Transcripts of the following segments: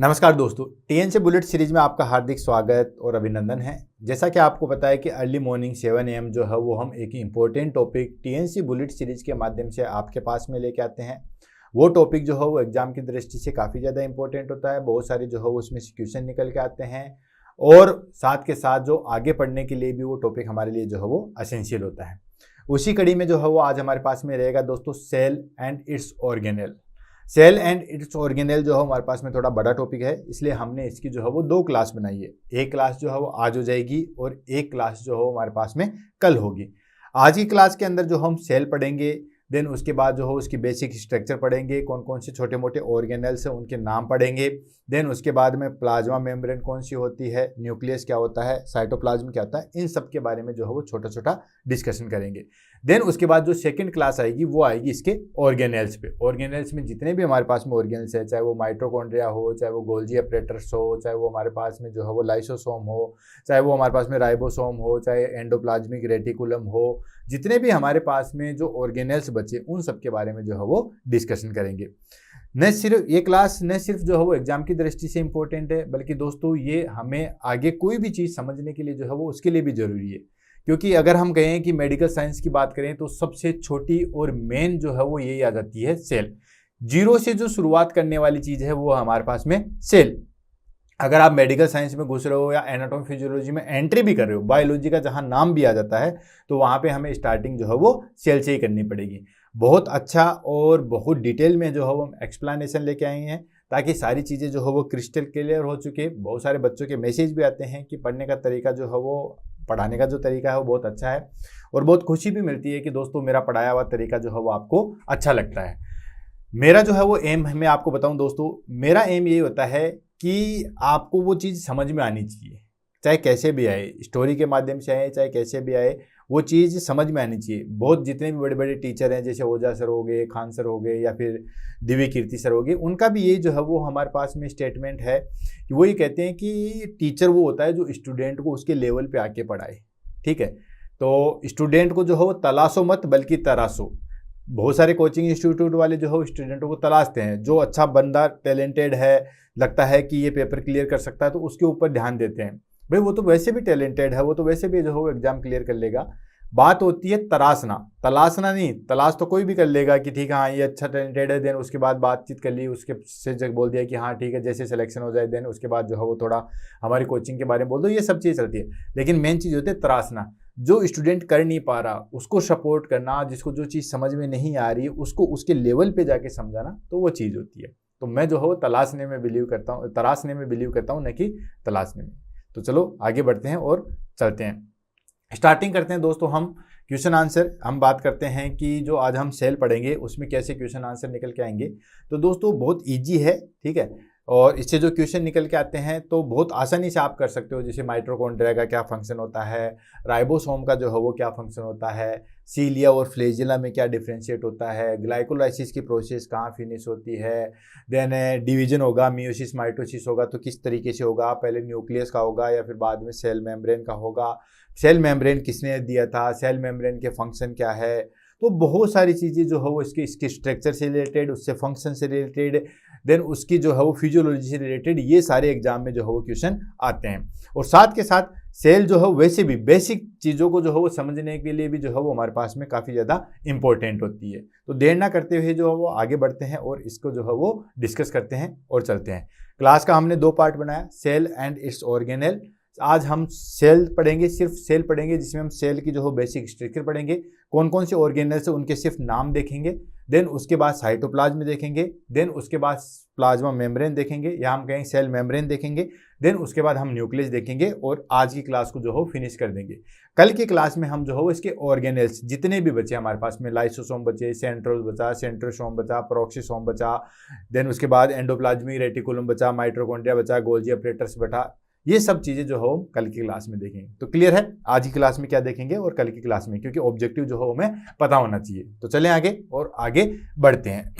नमस्कार दोस्तों, TNC bullet series में आपका हार्दिक स्वागत और अभिनंदन है। जैसा कि आपको पता है कि अर्ली मॉर्निंग 7 AM जो है वो हम एक important topic TNC bullet series के माध्यम से आपके पास में लेके आते हैं। वो टॉपिक जो है वो एग्जाम की दृष्टि से काफ़ी ज़्यादा इंपॉर्टेंट होता है। बहुत सारे जो है वो उसमें से क्वेश्चन निकल के आते हैं और साथ के साथ जो आगे पढ़ने के लिए भी वो टॉपिक हमारे लिए जो है वो एसेंशियल होता है। उसी कड़ी में जो है वो आज हमारे पास में रहेगा दोस्तों cell and its organelle. Cell and its organelle जो है हमारे पास में थोड़ा बड़ा टॉपिक है, इसलिए हमने इसकी जो है वो 2 क्लास बनाई है। एक क्लास जो है वो आज हो जाएगी और एक क्लास जो है हमारे पास में कल होगी। आज की क्लास के अंदर जो हम सेल पढ़ेंगे, देन उसके बाद जो है उसकी बेसिक स्ट्रक्चर पढ़ेंगे, कौन कौन से छोटे मोटे ऑर्गेनेल्स हैं उनके नाम पढ़ेंगे। देन उसके बाद में प्लाज्मा मेम्ब्रेन कौन सी होती है, न्यूक्लियस क्या होता है, साइटोप्लाज्म क्या होता है, इन सब के बारे में जो है वो छोटा छोटा डिस्कशन करेंगे। देन उसके बाद जो सेकंड क्लास आएगी वो आएगी इसके ऑर्गेनेल्स पे। ऑर्गेनेल्स में जितने भी हमारे पास में ऑर्गेनेल्स है, चाहे वो माइटोकॉन्ड्रिया हो, चाहे वो गोल्जी अपरेटस हो, चाहे वो हमारे पास में जो है वो लाइसोसोम हो, चाहे वो हमारे पास में राइबोसोम हो, चाहे एंडोप्लाज्मिक रेटिकुलम हो, जितने भी हमारे पास में जो ऑर्गेनेल्स बचे उन सब के बारे में जो है वो डिस्कशन करेंगे। न सिर्फ ये क्लास न सिर्फ जो है वो एग्जाम की दृष्टि से इंपॉर्टेंट है, बल्कि दोस्तों ये हमें आगे कोई भी चीज़ समझने के लिए जो है वो उसके लिए भी ज़रूरी है। क्योंकि अगर हम कहें कि मेडिकल साइंस की बात करें तो सबसे छोटी और मेन जो है वो यही आ जाती है सेल। जीरो से जो शुरुआत करने वाली चीज़ है वो हमारे पास में सेल। अगर आप मेडिकल साइंस में घुस रहे हो या एनाटॉमी फिजियोलॉजी में एंट्री भी कर रहे हो, बायोलॉजी का जहाँ नाम भी आ जाता है, तो वहाँ पे हमें स्टार्टिंग जो है वो सेल से ही करनी पड़ेगी। बहुत अच्छा और बहुत डिटेल में जो है वो हम एक्सप्लेनेशन लेके आए हैं ताकि सारी चीज़ें जो है वो क्रिस्टल क्लियर हो चुके। बहुत सारे बच्चों के मैसेज भी आते हैं कि पढ़ने का तरीका जो है वो, पढ़ाने का जो तरीका है वो बहुत अच्छा है और बहुत खुशी भी मिलती है कि दोस्तों मेरा पढ़ाया हुआ तरीका जो है वो आपको अच्छा लगता है। मेरा जो है वो एम, मैं आपको बताऊं दोस्तों, मेरा एम यही होता है कि आपको वो चीज़ समझ में आनी चाहिए, चाहे कैसे भी आए, स्टोरी के माध्यम से आए चाहे कैसे भी आए, वो चीज़ समझ में आनी चाहिए। बहुत जितने भी बड़े बड़े टीचर हैं, जैसे ओझा सर हो गए, खान सर हो गए या फिर दिव्य कीर्ति सर हो गए, उनका भी ये जो है वो हमारे पास में स्टेटमेंट है कि वो ये कहते हैं कि टीचर वो होता है जो स्टूडेंट को उसके लेवल पे आके पढ़ाए। ठीक है, तो स्टूडेंट को जो है वो तलाशो मत बल्कि तराशो। बहुत सारे कोचिंग इंस्टीट्यूट वाले जो है स्टूडेंटों को तलाशते हैं, जो अच्छा बंदा टैलेंटेड है, लगता है कि ये पेपर क्लियर कर सकता है, तो उसके ऊपर ध्यान देते हैं। भाई वो तो वैसे भी टैलेंटेड है, वो तो वैसे भी जो है वो एग्जाम क्लियर कर लेगा। बात होती है तराशना, तलाशना नहीं। तलाश तो कोई भी कर लेगा कि ठीक है हाँ ये अच्छा टैलेंटेड है, देन उसके बाद बातचीत कर ली, उसके से जग बोल दिया कि हाँ ठीक है, जैसे सिलेक्शन हो जाए देन उसके बाद जो है वो थोड़ा हमारी कोचिंग के बारे में बोल दो, ये सब चीज़ चलती है। लेकिन मेन चीज़ होती है तराशना। जो स्टूडेंट कर नहीं पा रहा उसको सपोर्ट करना, जिसको जो चीज़ समझ में नहीं आ रही उसको उसके लेवल पे जाके समझाना, तो वो चीज़ होती है। तो मैं जो है वो तलाशने में बिलीव करता हूँ, तराशने में बिलीव करता हूँ, न कि तलाशने में। तो चलो आगे बढ़ते हैं और चलते हैं, स्टार्टिंग करते हैं दोस्तों। हम क्वेश्चन आंसर हम बात करते हैं कि जो आज हम सेल पढ़ेंगे उसमें कैसे क्वेश्चन आंसर निकल के आएंगे। तो दोस्तों बहुत इजी है, ठीक है, और इससे जो क्वेश्चन निकल के आते हैं तो बहुत आसानी से आप कर सकते हो। जैसे माइटोकॉन्ड्रिया का क्या फंक्शन होता है, राइबोसोम का जो है वो क्या फंक्शन होता है, सीलिया और फ्लेजिला में क्या डिफ्रेंशिएट होता है, ग्लाइकोलाइसिस की प्रोसेस कहाँ फिनिश होती है, देन डिवीजन होगा, मियोसिस माइटोसिस होगा तो किस तरीके से होगा, पहले न्यूक्लियस का होगा या फिर बाद में सेल मेम्ब्रेन का होगा, सेल मेम्ब्रेन किसने दिया था, सेल मेम्ब्रेन के फंक्शन क्या है। तो बहुत सारी चीज़ें जो है वो इसके स्ट्रक्चर से रिलेटेड, उससे फंक्शन से रिलेटेड, देन उसकी जो है वो फिजियोलॉजी से रिलेटेड, ये सारे एग्जाम में जो है वो क्वेश्चन आते हैं। और साथ के साथ सेल जो है वैसे भी बेसिक चीज़ों को जो है वो समझने के लिए भी जो है वो हमारे पास में काफ़ी ज़्यादा इंपॉर्टेंट होती है। तो देर ना करते हुए जो है वो आगे बढ़ते हैं और इसको जो है वो डिस्कस करते हैं और चलते हैं। क्लास का हमने 2 पार्ट बनाया, सेल एंड इट्स ऑर्गेनेल। आज हम सेल पढ़ेंगे, सिर्फ सेल पढ़ेंगे, जिसमें हम सेल की जो हो बेसिक स्ट्रक्चर पढ़ेंगे, कौन कौन से ऑर्गेनेल्स है उनके सिर्फ नाम देखेंगे, देन उसके बाद साइटोप्लाज्म देखेंगे, देन उसके बाद प्लाज्मा मेम्ब्रेन देखेंगे या हम कहेंगे सेल मेम्ब्रेन देखेंगे, देन उसके बाद हम न्यूक्लियस देखेंगे और आज की क्लास को जो हो फिनिश कर देंगे। कल की क्लास में हम जो हो इसके ऑर्गेनेल्स जितने भी बचे हमारे पास में, लाइसोसोम बचे, सेंट्रोल बचा, सेंट्रोसोम बचा, प्रोक्सिसोम बचा, देन उसके बाद एंडोप्लाज्मिक रेटिकुलम बचा, माइटोकॉन्ड्रिया बचा, गोल्जी अपरेटस बचा, ये सब चीज़ें जो हो कल की क्लास में देखेंगे। तो क्लियर है आज की क्लास में क्या देखेंगे और कल की क्लास में, क्योंकि ऑब्जेक्टिव जो हो हमें पता होना चाहिए। तो चलें आगे और आगे बढ़ते हैं।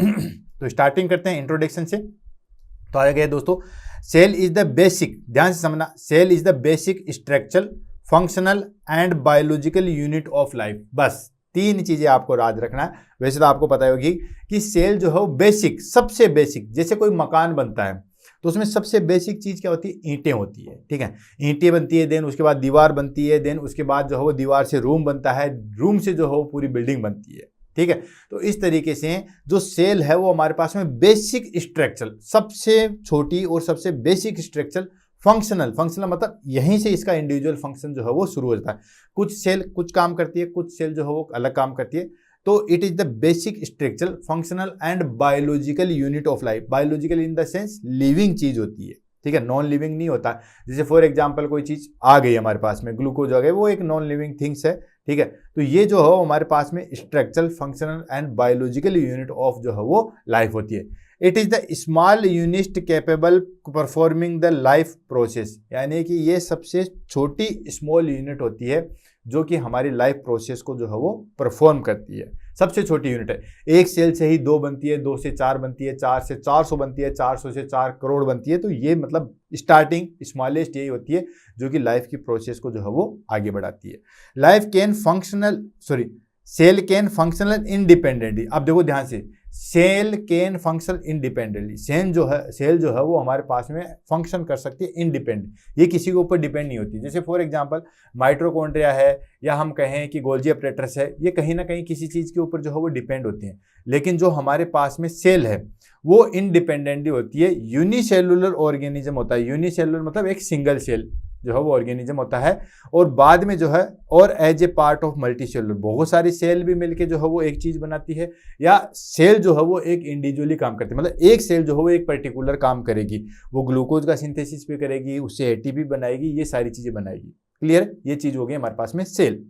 तो स्टार्टिंग करते हैं इंट्रोडक्शन से। तो आ गए दोस्तों, सेल इज द बेसिक, ध्यान से समझना, cell is the basic structural, functional and biological unit of life. बस 3 चीज़ें आपको याद रखना है। वैसे तो आपको पता होगी कि सेल जो है बेसिक, सबसे बेसिक, जैसे कोई मकान बनता है तो उसमें सबसे बेसिक चीज़ क्या होती है, ईंटें होती है, ठीक है। ईंटें बनती है, देन उसके बाद दीवार बनती है, देन उसके बाद जो है वो दीवार से रूम बनता है, रूम से जो है वो पूरी बिल्डिंग बनती है, ठीक है। तो इस तरीके से जो सेल है वो हमारे पास में बेसिक स्ट्रक्चर, सबसे छोटी और सबसे बेसिक स्ट्रक्चर फंक्शनल मतलब यहीं से इसका इंडिविजुअल फंक्शन जो है वो शुरू हो जाता है। कुछ सेल कुछ काम करती है, कुछ सेल जो है वो अलग काम करती है। तो it is the basic structure functional and biological unit of life. Biological in the sense living चीज होती है, ठीक है, नॉन लिविंग नहीं होता। जैसे फॉर एग्जांपल कोई चीज आ गई हमारे पास में, ग्लूकोज आ गई, वो एक नॉन लिविंग थिंग्स है, ठीक है। तो ये जो है हमारे पास में structural functional and biological unit of जो है वो लाइफ होती है। It is the small unit capable performing the life process, यानी कि ये सबसे छोटी स्मॉल यूनिट होती है जो कि हमारी लाइफ प्रोसेस को जो है वो परफॉर्म करती है। सबसे छोटी यूनिट है। एक सेल से ही 2 बनती है, 2 से 4 बनती है, 4 से 400 बनती है, 400 से 4 करोड़ बनती है। तो ये मतलब स्टार्टिंग स्मॉलेस्ट यही होती है जो कि लाइफ की प्रोसेस को जो है वो आगे बढ़ाती है। Life can functional cell can functional independently. अब देखो ध्यान से, cell can function independently. Cell जो है वो हमारे पास में फंक्शन कर सकती है इंडिपेंडेंट, ये किसी के ऊपर डिपेंड नहीं होती। जैसे फॉर एग्जांपल माइटोकॉन्ड्रिया है, या हम कहें कि गोल्जी अपरेटस है, ये कहीं ना कहीं किसी चीज़ के ऊपर जो है वो डिपेंड होती हैं। लेकिन जो हमारे पास में सेल है वो इंडिपेंडेंटली होती है। यूनिसेलुलर ऑर्गेनिज्म होता है। यूनिसेलुलर मतलब एक सिंगल सेल जो है वो ऑर्गेनिज्म होता है, और बाद में जो है और as a part of multi cellular, बहुत सारी सेल भी मिलके जो है वो एक चीज बनाती है, या सेल जो है वो एक इंडिविजुअली काम करती है। मतलब एक सेल जो है वो एक पर्टिकुलर काम करेगी, वो ग्लूकोज का सिंथेसिस भी करेगी, उससे एटीपी बनाएगी, ये सारी चीजें बनाएगी। क्लियर, ये चीज हो गई हमारे पास में सेल।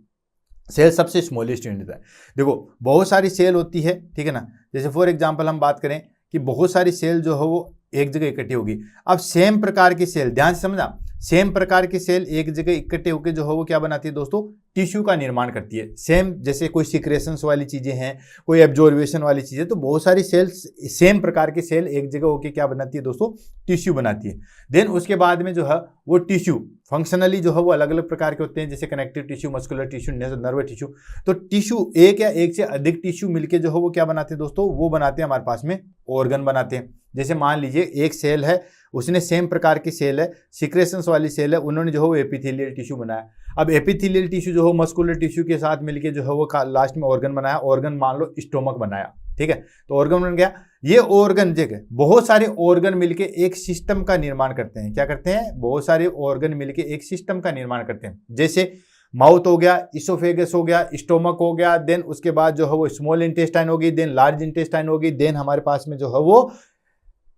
सेल सबसे स्मॉलेस्ट यूनिट है। देखो बहुत सारी सेल होती है, ठीक है ना। जैसे फॉर एग्जांपल हम बात करें कि बहुत सारी सेल जो है वो एक जगह इकट्ठी होगी। अब सेम प्रकार की सेल, ध्यान से समझा, सेम प्रकार की सेल एक जगह इकट्ठे होकर जो है वो क्या बनाती है दोस्तों, टिश्यू का निर्माण करती है। सेम जैसे कोई सिक्रेशंस वाली चीजें हैं, कोई एब्जॉर्बेशन वाली चीजें, तो बहुत सारी सेल्स सेम प्रकार की सेल एक जगह होकर क्या बनाती है दोस्तों, टिश्यू बनाती है। देन उसके बाद में जो है वो टिश्यू फंक्शनली जो है वो अलग अलग प्रकार के होते हैं, जैसे connective tissue, muscular tissue, nerve tissue. तो टिश्यू एक या एक से अधिक टिश्यू मिलके जो है वो क्या बनाते हैं दोस्तों, वो बनाते हैं हमारे पास में ऑर्गन बनाते हैं। जैसे मान लीजिए एक सेल है, उसने सेम प्रकार की सेल है, सिक्रेशंस वाली सेल है, उन्होंने जो है वो एपिथेलियल टिश्यू बनाया। अब एपिथेलियल टिश्यू जो है मस्कुलर टिश्यू के साथ मिलके जो है वो लास्ट में ऑर्गन बनाया। ऑर्गन मान लो स्टोमक बनाया, ठीक है, तो ऑर्गन बन गया। ये ऑर्गन जगह बहुत सारे ऑर्गन मिलके एक सिस्टम का निर्माण करते हैं। क्या करते हैं, बहुत सारे ऑर्गन मिलके एक सिस्टम का निर्माण करते हैं। जैसे माउथ हो गया, इसोफेगस हो गया, स्टोमक हो गया, देन उसके बाद जो है वो स्मॉल इंटेस्टाइन होगी, देन लार्ज इंटेस्टाइन होगी, देन हमारे पास में जो है वो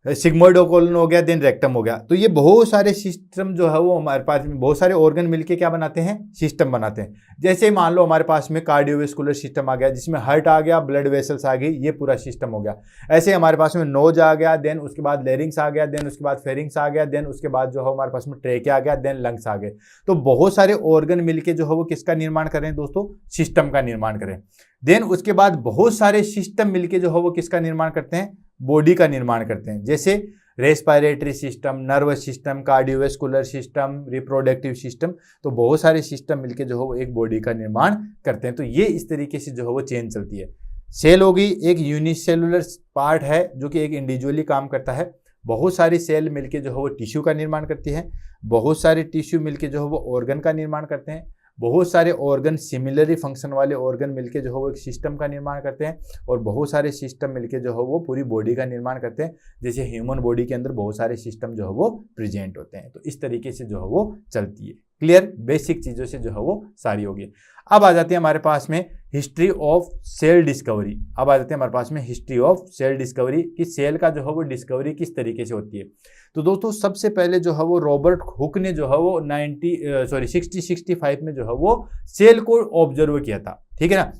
सिग्मोइड कोलन हो गया, देन रेक्टम हो गया। तो ये बहुत सारे सिस्टम जो है वो हमारे पास में बहुत सारे ऑर्गन मिलके क्या बनाते हैं, सिस्टम बनाते हैं। जैसे मान लो हमारे पास में कार्डियोवेस्कुलर सिस्टम आ गया, जिसमें हार्ट आ गया, ब्लड वेसल्स आ गई, ये पूरा सिस्टम हो गया। ऐसे हमारे पास में नोज आ गया, देन उसके बाद लेरिंग्स आ गया, देन उसके बाद फेरिंग्स आ गया, देन उसके बाद जो है हमारे पास में ट्रेकिया आ गया, देन लंग्स आ गए। तो बहुत सारे ऑर्गन मिलके जो है वो किसका निर्माण करें दोस्तों, सिस्टम का निर्माण करें। देन उसके बाद बहुत सारे सिस्टम मिलके जो है वो किसका निर्माण करते हैं, बॉडी का निर्माण करते हैं। जैसे respiratory system, nervous system, cardiovascular system, reproductive system. तो बहुत सारे सिस्टम मिलके जो है वो एक बॉडी का निर्माण करते हैं। तो ये इस तरीके से जो है वो चेन चलती है। सेल होगी एक यूनिसेलुलर पार्ट है जो कि एक इंडिविजुअली काम करता है। बहुत सारी सेल मिलके जो है वो टिश्यू का निर्माण करती है। बहुत सारे टिश्यू मिलके जो है वो ऑर्गन का निर्माण करते हैं। बहुत सारे ऑर्गन सिमिलरली फंक्शन वाले ऑर्गन मिलके जो है वो एक सिस्टम का निर्माण करते हैं। और बहुत सारे सिस्टम मिलके जो है वो पूरी बॉडी का निर्माण करते हैं। जैसे ह्यूमन बॉडी के अंदर बहुत सारे सिस्टम जो है वो प्रेजेंट होते हैं। तो इस तरीके से जो है वो चलती है। क्लियर, बेसिक चीज़ों से जो है वो सारी होगी। अब आ जाती है हमारे पास में हिस्ट्री ऑफ सेल डिस्कवरी। अब आ जाते हैं हमारे पास में हिस्ट्री ऑफ सेल डिस्कवरी, कि सेल का जो है वो डिस्कवरी किस तरीके से होती है। तो दोस्तों सबसे पहले जो है वो रॉबर्ट हुक ने जो है वो 65 में जो है वो सेल को ऑब्जर्व किया था, ठीक है ना।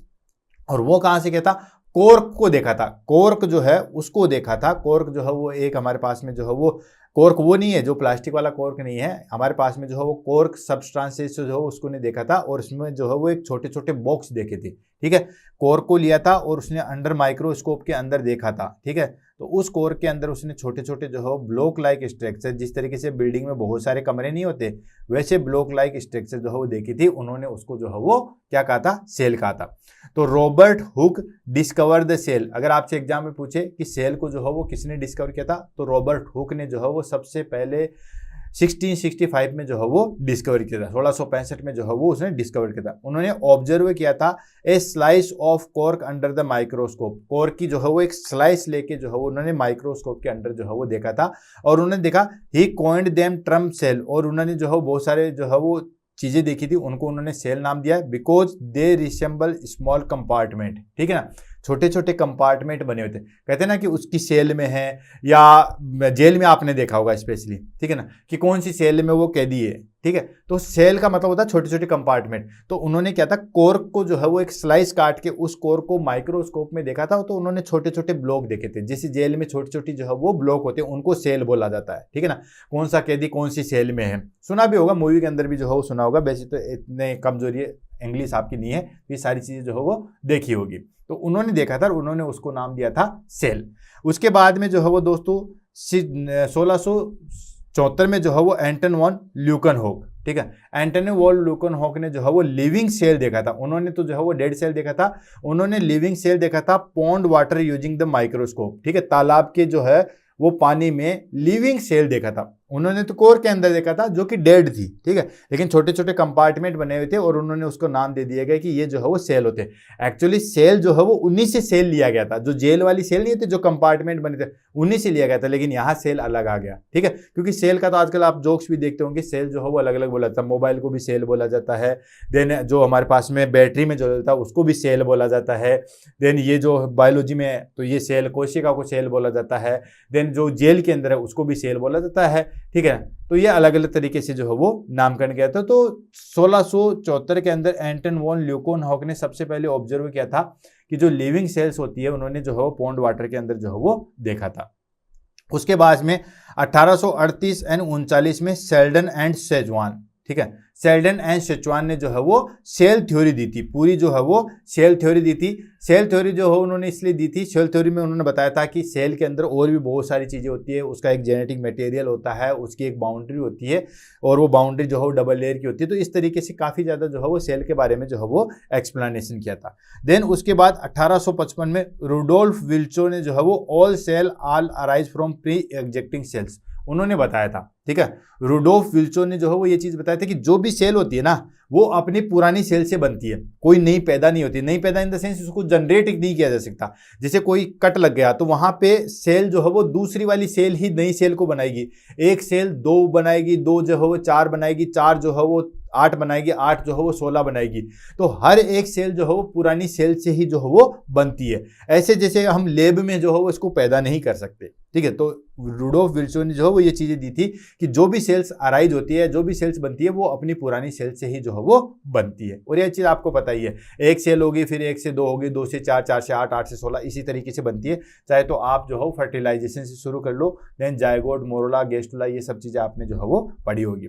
और वो कहाँ से किया था, कॉर्क को देखा था। कॉर्क जो है उसको देखा था। कॉर्क जो है वो एक हमारे पास में जो है वो कॉर्क वो नहीं है जो प्लास्टिक वाला कॉर्क नहीं है, हमारे पास में जो है वो कॉर्क सब्सटेंसेस जो है उसको ने देखा था। और उसमें जो है वो एक छोटे छोटे बॉक्स देखे थे, ठीक है। कॉर्क को लिया था और उसने अंडर माइक्रोस्कोप के अंदर देखा था, ठीक है। तो उस कॉर्क के अंदर उसने छोटे छोटे जो है ब्लॉक लाइक स्ट्रक्चर, जिस तरीके से बिल्डिंग में बहुत सारे कमरे नहीं होते वैसे ब्लॉक लाइक स्ट्रक्चर जो है वो देखी थी। उन्होंने उसको जो है वो क्या कहा था, सेल कहा था। तो Robert Hooke discover the cell. अगर आपसे एग्जाम में पूछे कि सेल को जो है वो किसने डिस्कवर किया था, तो रॉबर्ट हुक ने जो है वो सबसे पहले 1665 में जो है वो डिस्कवर किया था, 1665 में जो है वो उसने डिस्कवर किया था। उन्होंने ऑब्जर्व किया था a slice of cork under the microscope, cork की जो है वो एक स्लाइस लेके जो है वो उन्होंने माइक्रोस्कोप के अंदर जो है वो देखा था, और उन्होंने देखा ही कॉइंड देम टर्म सेल, और उन्होंने जो है बहुत सारे जो है वो चीजें देखी थी, उनको उन्होंने सेल नाम दिया because they resemble small compartment, ठीक है ना, छोटे छोटे कंपार्टमेंट बने हुए थे। कहते हैं ना कि उसकी सेल में है, या जेल में आपने देखा होगा स्पेशली, ठीक है ना, कि कौन सी सेल में वो कैदी है, ठीक है, तो सेल का मतलब होता है छोटे छोटे कंपार्टमेंट। तो उन्होंने क्या था, कोर्क को जो है वो एक स्लाइस काट के उस कोर्क को माइक्रोस्कोप में देखा था, तो उन्होंने छोटे छोटे ब्लॉक देखे थे, जैसे जेल में छोटी छोटी जो है वो ब्लॉक होते हैं, उनको सेल बोला जाता है, ठीक है ना। कौन सा कैदी कौन सी सेल में है, सुना भी होगा, मूवी के अंदर भी जो है वो सुना होगा, वैसे तो इतने कमजोरी इंग्लिश आपकी नहीं है, ये सारी चीजें जो है वो देखी होगी। तो उन्होंने देखा था और उन्होंने उसको नाम दिया था सेल। उसके बाद में जो है वो दोस्तों 1674 में जो है वो एंटन वॉन ल्यूकेनहॉक, ठीक है, एंटनी वॉन ल्यूकेनहॉक ने जो है वो लिविंग सेल देखा था। उन्होंने तो जो है वो डेड सेल देखा था, उन्होंने लिविंग सेल देखा था pond water using the microscope, ठीक है, तालाब के जो है वो पानी में लिविंग सेल देखा था। उन्होंने तो कोर के अंदर देखा था जो कि डेड थी, ठीक है, लेकिन छोटे छोटे कंपार्टमेंट बने हुए थे और उन्होंने उसको नाम दे दिया गया कि ये जो है वो सेल होते हैं। एक्चुअली सेल जो है वो उन्हीं से सेल लिया गया था, जो जेल वाली सेल नहीं थी, जो कंपार्टमेंट बने थे उन्हीं से लिया गया था, लेकिन यहाँ सेल अलग आ गया, ठीक है, क्योंकि सेल का तो आजकल आप जोक्स भी देखते होंगे, सेल जो है वो अलग अलग बोला जाता है, मोबाइल को भी सेल बोला जाता है, देन जो हमारे पास में बैटरी में जो चलता है उसको भी सेल बोला जाता है, देन ये जो बायोलॉजी में तो ये सेल कोशिका को सेल बोला जाता है, देन जो जेल के अंदर है उसको भी सेल बोला जाता है, ठीक है। तो ये अलग अलग तरीके से जो है वो नामकरण किया था। तो 1674 के अंदर एंटन वॉन ल्यूकेनहॉक ने सबसे पहले ऑब्जर्व किया था कि जो लिविंग सेल्स होती है उन्होंने जो है वो पॉन्ड वाटर के अंदर जो है वो देखा था। उसके बाद में 1838 एंड 39 में सेल्डन एंड सेजवान, ठीक है, सेल्डन एंड सेजवान ने जो है वो सेल थ्योरी दी थी, पूरी जो है वो सेल थ्योरी दी थी। सेल थ्योरी जो है उन्होंने इसलिए दी थी, सेल थ्योरी में उन्होंने बताया था कि सेल के अंदर और भी बहुत सारी चीज़ें होती है, उसका एक जेनेटिक मटेरियल होता है, उसकी एक बाउंड्री होती है, और वो बाउंड्री जो है वो डबल लेयर की होती है। तो इस तरीके से काफ़ी ज़्यादा जो है वो सेल के बारे में जो है वो एक्सप्लेनेशन किया था। देन उसके बाद 1855 में रुडोल्फ विल्चो ने जो है वो all cell all arise from pre existing cells उन्होंने बताया था, ठीक है, रुडोल्फ विल्चो ने जो है वो ये चीज़ बताया था कि जो भी सेल होती है ना वो अपनी पुरानी सेल से बनती है, कोई नई पैदा नहीं होती। नई पैदा इन द सेंस उसको जनरेट नहीं किया जा सकता। जैसे कोई कट लग गया तो वहां पे सेल जो है वो दूसरी वाली सेल ही नई सेल को बनाएगी, एक सेल 2 बनाएगी, 2 जो है वो 4 बनाएगी, 4 जो है वो 8 बनाएगी, 8 जो है वो 16 बनाएगी। तो हर एक सेल जो है वो पुरानी सेल से ही जो है वो बनती है। ऐसे जैसे हम लैब में जो है वो इसको पैदा नहीं कर सकते, ठीक है। तो रुडोल्फ विल्चो ने जो है वो ये चीजें दी थी कि जो भी सेल्स अराइज होती है, जो भी सेल्स बनती है, वो अपनी पुरानी सेल से ही जो है वो बनती है। और ये चीज आपको पता ही है, एक सेल होगी, फिर 1 से 2 होगी, 2 से 4, 4 से 8, 8 से 16, इसी तरीके से बनती है। चाहे तो आप जो है फर्टिलाइजेशन से शुरू कर लो, देन जायगोट, मोरोला, गेस्टुला, ये सब चीजें आपने जो है वो पढ़ी होगी।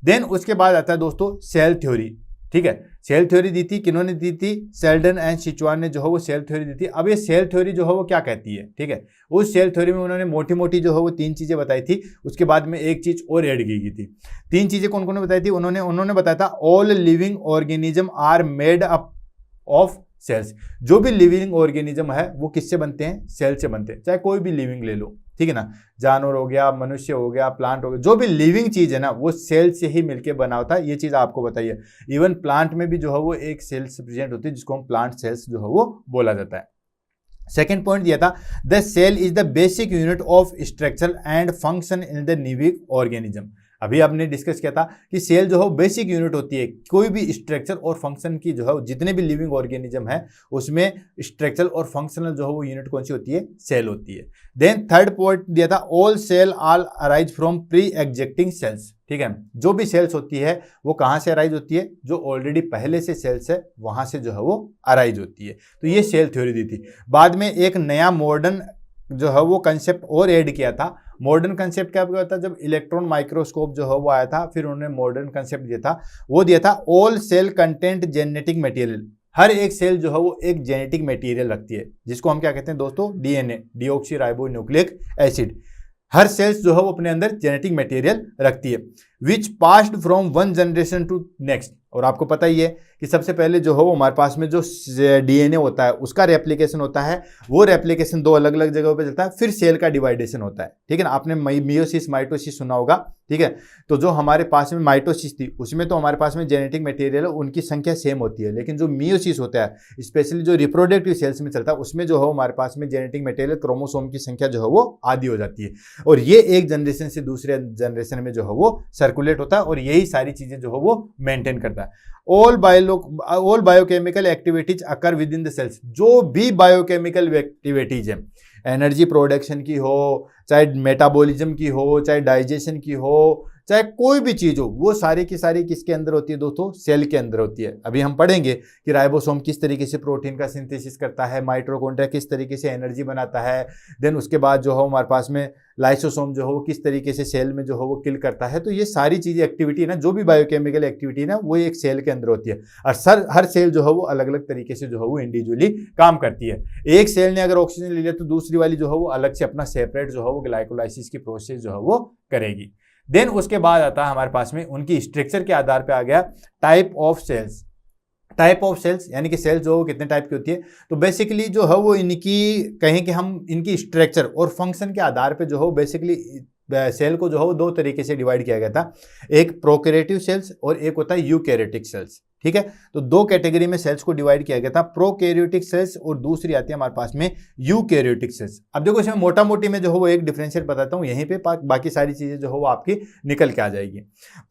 देन उसके बाद आता है दोस्तों सेल थ्योरी, ठीक है। सेल थ्योरी दी थी, किन्होंने दी थी? सेल्डन एंड सिचुआन ने जो है वो सेल थ्योरी दी थी। अब ये सेल थ्योरी जो है वो क्या कहती है, ठीक है, उस सेल थ्योरी में उन्होंने मोटी मोटी जो है वो 3 चीजें बताई थी। उसके बाद में एक चीज और ऐड की गई थी। 3 चीजें कौन कौन ने बताई थी? उन्होंने बताया था all living organism are made up of cells. जो भी लिविंग ऑर्गेनिज्म है वो किससे बनते हैं? सेल से बनते हैं। चाहे कोई भी लिविंग ले लो, ठीक है ना, जानवर हो गया, मनुष्य हो गया, प्लांट हो गया, जो भी लिविंग चीज है ना वो सेल से ही मिलकर बना होता है। ये चीज आपको बताइए। इवन प्लांट में भी जो है वो एक सेल प्रेजेंट होती है जिसको हम प्लांट सेल्स जो है वो बोला जाता है। सेकेंड पॉइंट दिया था the cell is the basic unit of structure and function in the living organism. अभी आपने डिस्कस किया था कि सेल जो है बेसिक यूनिट होती है, कोई भी स्ट्रक्चर और फंक्शन की जो है जितने भी लिविंग ऑर्गेनिज्म है उसमें स्ट्रक्चर और फंक्शनल जो है वो यूनिट कौन सी होती है? सेल होती है। देन थर्ड पॉइंट दिया था all cell all arise from pre existing cells, ठीक है। जो भी सेल्स होती है वो कहाँ से अराइज होती है? जो ऑलरेडी पहले से सेल्स है वहां से जो है वो अराइज होती है। तो ये सेल थ्योरी दी थी। बाद में एक नया मॉडर्न जो है वो कंसेप्ट और ऐड किया था। मॉडर्न कंसेप्ट क्या था? जब इलेक्ट्रॉन माइक्रोस्कोप जो है वो आया था, फिर उन्होंने मॉडर्न कंसेप्ट दिया था, वो दिया था all cell content genetic material. हर एक सेल जो है वो एक जेनेटिक मटेरियल रखती है, जिसको हम क्या कहते हैं दोस्तों? DNA, deoxyribonucleic acid. हर सेल्स जो है वो अपने अंदर जेनेटिक मटेरियल रखती है। Which passed from one generation to next. और आपको पता ही है कि सबसे पहले जो हो हमारे पास में जो डीएनए होता है उसका रेप्लिकेशन होता है, वो रेप्लिकेशन दो अलग अलग जगहों पे चलता है, फिर सेल का डिवाइडेशन होता है, ठीक है ना। आपने मियोसिस माइटोसिस सुना होगा, ठीक है। तो जो हमारे पास में माइटोसिस थी उसमें तो हमारे पास में जेनेटिक मटेरियल है उनकी संख्या सेम होती है, लेकिन जो मियोसिस होता है स्पेशली जो रिप्रोडक्टिव सेल्स में चलता है उसमें जो हो हमारे पास में जेनेटिक मटेरियल क्रोमोसोम की संख्या जो है वो आधी हो जाती है, और ये एक जनरेशन से दूसरे जनरेशन में जो है वो सर्कुलेट होता है, और यही सारी चीजें जो है वो मेंटेन करता है। All biochemical activities occur within the cells. जो भी बायोकेमिकल एक्टिविटीज है, एनर्जी प्रोडक्शन की हो, चाहे मेटाबॉलिज्म की हो, चाहे डाइजेशन की हो, चाहे कोई भी चीज हो, वो सारी की सारी किसके अंदर होती है दोस्तों? सेल के अंदर होती है। अभी हम पढ़ेंगे कि राइबोसोम किस तरीके से प्रोटीन का सिंथेसिस करता है, माइटोकॉन्ड्रिया किस तरीके से एनर्जी बनाता है, देन उसके बाद जो है हमारे पास में लाइसोसोम जो है वो किस तरीके से सेल में जो है वो किल करता है। तो ये सारी चीजें एक्टिविटी ना, जो भी बायोकेमिकल एक्टिविटी ना, वो एक सेल के अंदर होती है, और हर सेल जो है वो अलग अलग तरीके से जो है वो इंडिविजुअली काम करती है। एक सेल ने अगर ऑक्सीजन ले लिया तो दूसरी वाली जो है वो अलग से अपना सेपरेट जो है वो ग्लाइकोलाइसिस की प्रोसेस जो है वो करेगी। देन उसके बाद आता है हमारे पास में उनकी स्ट्रक्चर के आधार पे आ गया type of cells. Type of cells यानी कि सेल्स जो कितने टाइप की होती है, तो बेसिकली जो है वो इनकी कहें कि हम इनकी स्ट्रक्चर और फंक्शन के आधार पे जो है बेसिकली सेल को जो है वो दो तरीके से डिवाइड किया गया था, एक प्रोकैरियोटिक सेल्स और एक होता है यूकैरियोटिक सेल्स, ठीक है। तो दो कैटेगरी में सेल्स को डिवाइड किया गया था, प्रोकैरियोटिक सेल्स और दूसरी आती है हमारे पास में यूकैरियोटिक सेल्स। अब देखो इसमें मोटा मोटी में जो है वो एक डिफरेंशिएट बताता हूं यहीं पे, बाकी सारी चीजें जो है वो आपकी निकल के आ जाएगी।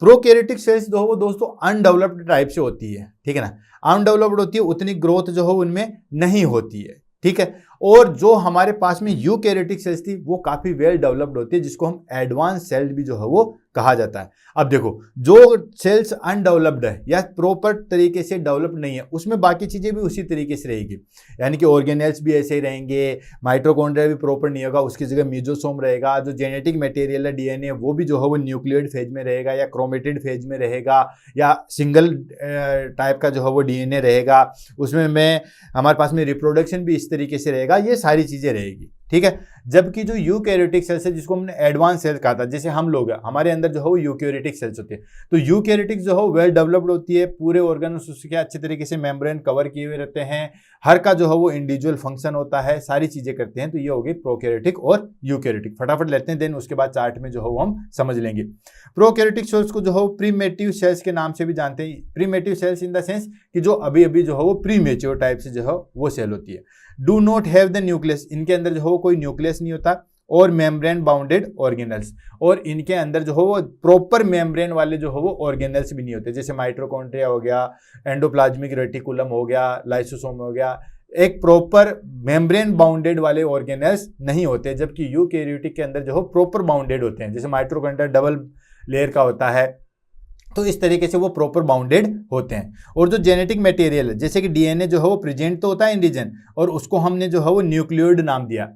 प्रोकैरियोटिक सेल्स जो है वो दोस्तों अनडेवलप्ड टाइप से होती है, ठीक है ना। अनडेवलप्ड होती है, उतनी ग्रोथ जो है उनमें नहीं होती है, ठीक है। और जो हमारे पास में यूकैरियोटिक सेल्स थी वो काफी वेल डेवलप्ड होती है, जिसको हम एडवांस सेल्स भी जो है वो कहा जाता है। अब देखो जो सेल्स अनडेवलप्ड है या प्रॉपर तरीके से डेवलप नहीं है, उसमें बाकी चीजें भी उसी तरीके से रहेगी, यानी कि ऑर्गेनेल्स भी ऐसे ही रहेंगे, माइटोकॉन्ड्रिया भी प्रॉपर नहीं होगा, उसकी जगह मीजोसोम रहेगा, जो जेनेटिक मटेरियल है डीएनए वो भी जो है वो न्यूक्लियोइड फेज में रहेगा या क्रोमेटिड फेज में रहेगा, या सिंगल टाइप का जो है वो डीएनए रहेगा, उसमें हमारे पास में रिप्रोडक्शन भी इस तरीके से रहेगा, ये सारी चीजें रहेगी, ठीक है। जबकि जो यूकैरियोटिक सेल्स है जिसको हमने एडवांस सेल्स कहा था, जैसे हम लोग हैं हमारे अंदर जो है वो यूकैरियोटिक सेल्स होती है, तो यूकैरियोटिक जो है वेल डेवलप्ड होती है, पूरे ऑर्गन्स उसके अच्छे तरीके से मेम्ब्रेन कवर किए हुए रहते हैं, हर का जो है वो इंडिविजुअल फंक्शन होता है, सारी चीजें करते हैं। तो ये हो गई प्रोकैरियोटिक और यूकैरियोटिक। फटाफट लेते हैं, देन उसके बाद चार्ट में जो है वो हम समझ लेंगे। प्रोकैरियोटिक सेल्स को जो है प्रीमेटिव सेल्स के नाम से भी जानते हैं। Primitive cells in the sense कि जो अभी अभी जो है वो प्रीमेच्योर टाइप से जो है वो सेल होती है। Do not have the nucleus, इनके अंदर जो है कोई न्यूक्लियस नहीं होता, और मेम्ब्रेन बाउंडेड ऑर्गेनल्स, और इनके अंदर जो है वो प्रॉपर मेम्ब्रेन वाले जो है वो ऑर्गेनल्स भी नहीं होते, जैसे माइटोकॉन्ड्रिया हो गया, एंडोप्लाज्मिक रेटिकुलम हो गया, लाइसोसोम हो गया, एक प्रॉपर मेम्ब्रेन बाउंडेड वाले ऑर्गेनल्स नहीं होते, जबकि यूकैरियोटिक के अंदर जो है प्रॉपर बाउंडेड होते हैं, जैसे माइटोकॉन्ड्रिया डबल लेयर का होता है, तो इस तरीके से वो प्रॉपर बाउंडेड होते हैं। और जो जेनेटिक मटेरियल है जैसे कि डीएनए जो है वो प्रेजेंट तो होता है इंडिजन, और उसको हमने जो है वो न्यूक्लियोइड नाम दिया,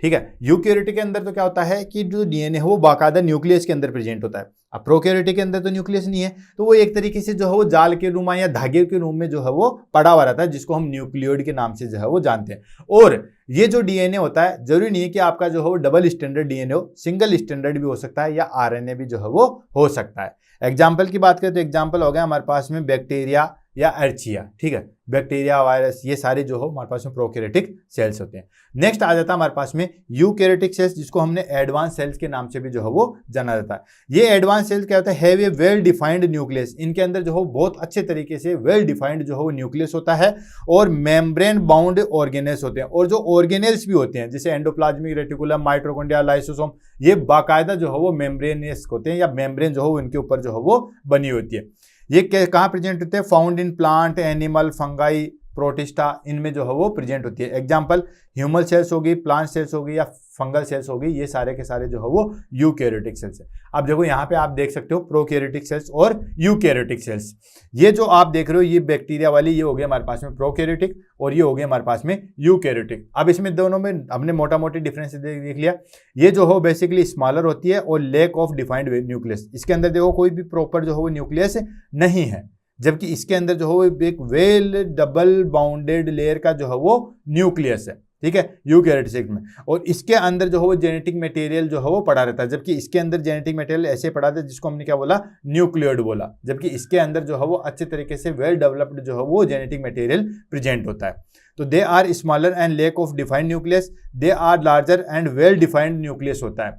ठीक है। यूकैरियोटिक के अंदर तो क्या होता है कि जो डीएनए है वो बाकायदा न्यूक्लियस के अंदर प्रेजेंट होता है। अब प्रोकैरियोटिक के अंदर तो न्यूक्लियस नहीं है, तो वो एक तरीके से जो है वो जाल के रूम या धागे के रूम में जो है वो पड़ा हुआ रहता है, जिसको हम न्यूक्लियोइड के नाम से जो है वो जानते हैं। और ये जो डीएनए होता है जरूरी नहीं है कि आपका जो है वो डबल स्टैंडर्ड डीएनए हो, सिंगल स्टैंडर्ड भी हो सकता है, या आरएनए भी जो है वो हो सकता है। एग्जाम्पल की बात करें तो एग्जाम्पल हो गया हमारे पास में बैक्टीरिया या अर्चिया, ठीक है। बैक्टीरिया, वायरस, ये सारे जो हो हमारे पास में प्रोकैरियोटिक सेल्स होते हैं। नेक्स्ट आ जाता है हमारे पास में यूकैरियोटिक सेल्स, जिसको हमने एडवांस सेल्स के नाम से भी जो है वो जाना जाता है। ये एडवांस सेल्स क्या होता है, have a well defined nucleus, इनके अंदर जो है बहुत अच्छे तरीके से वेल डिफाइंड जो है वो न्यूक्लियस होता है, और मेम्ब्रेन बाउंड ऑर्गेनेल्स होते हैं, और जो ऑर्गेनेल्स भी होते हैं जैसे एंडोप्लाज्मिक रेटिकुलम, माइटोकॉन्ड्रिया, लाइसोसोम, ये बाकायदा जो है वो मेम्ब्रेनियस होते हैं, या मेम्ब्रेन जो है उनके ऊपर जो है वो बनी होती है। ये कहाँ प्रेजेंट होते हैं, found in plant, animal, fungi, protista, इनमें जो है वो प्रेजेंट होती है। एग्जांपल ह्यूमन सेल्स होगी, प्लांट सेल्स होगी, या फंगल सेल्स होगी, ये सारे के सारे जो है वो यूकैरियोटिक सेल्स है। अब देखो यहाँ पे आप देख सकते हो प्रोकैरियोटिक सेल्स और यूकैरियोटिक सेल्स। ये जो आप देख रहे हो ये बैक्टीरिया वाली, ये हो गया हमारे पास में प्रोकैरियोटिक, और ये हो गया हमारे पास में यूकैरियोटिक। अब इसमें दोनों में हमने मोटा मोटी डिफरेंस देख लिया। ये जो हो बेसिकली स्मॉलर होती है और लैक ऑफ डिफाइंड न्यूक्लियस, इसके अंदर देखो कोई भी प्रॉपर जो है वो न्यूक्लियस नहीं है, जबकि इसके अंदर जो है एक वेल डबल बाउंडेड लेयर का जो है वो न्यूक्लियस है। ठीक है, यूकैरियोटिक सेल में। और इसके अंदर जो है वो जेनेटिक मटेरियल जो है वो पड़ा रहता है, जबकि इसके अंदर जेनेटिक मटेरियल ऐसे पड़ा था जिसको हमने क्या बोला, न्यूक्लियोइड बोला, जबकि इसके अंदर जो है वो अच्छे तरीके से वेल डेवलप्ड जो है वो जेनेटिक मटेरियल प्रेजेंट होता है। तो they are smaller and lack of defined nucleus, they are larger and well defined nucleus होता है,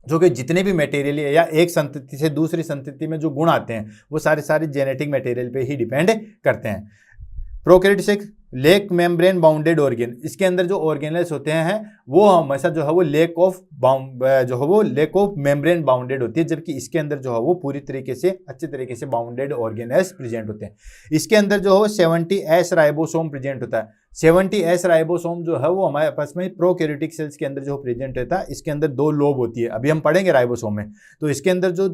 जो कि जितने भी मटेरियल या एक संतति से दूसरी संतति में जो गुण आते हैं वो सारे जेनेटिक मटेरियल पे ही डिपेंड करते हैं। Prokaryotic lake membrane bounded organ, इसके अंदर जो ऑर्गेनल्स होते हैं वो हमेशा जो है वो लेक ऑफ मेम्ब्रेन बाउंडेड होती है, जबकि इसके अंदर जो है वो पूरी तरीके से अच्छे तरीके से बाउंडेड ऑर्गेनल्स प्रेजेंट होते हैं। इसके अंदर जो है 70S राइबोसोम प्रेजेंट होता है। 70S राइबोसोम जो है वो हमारे पास में प्रोकैरियोटिक सेल्स के अंदर जो प्रेजेंट रहता है। इसके अंदर 2 लोब होती है, अभी हम पढ़ेंगे राइबोसोम में। तो इसके अंदर जो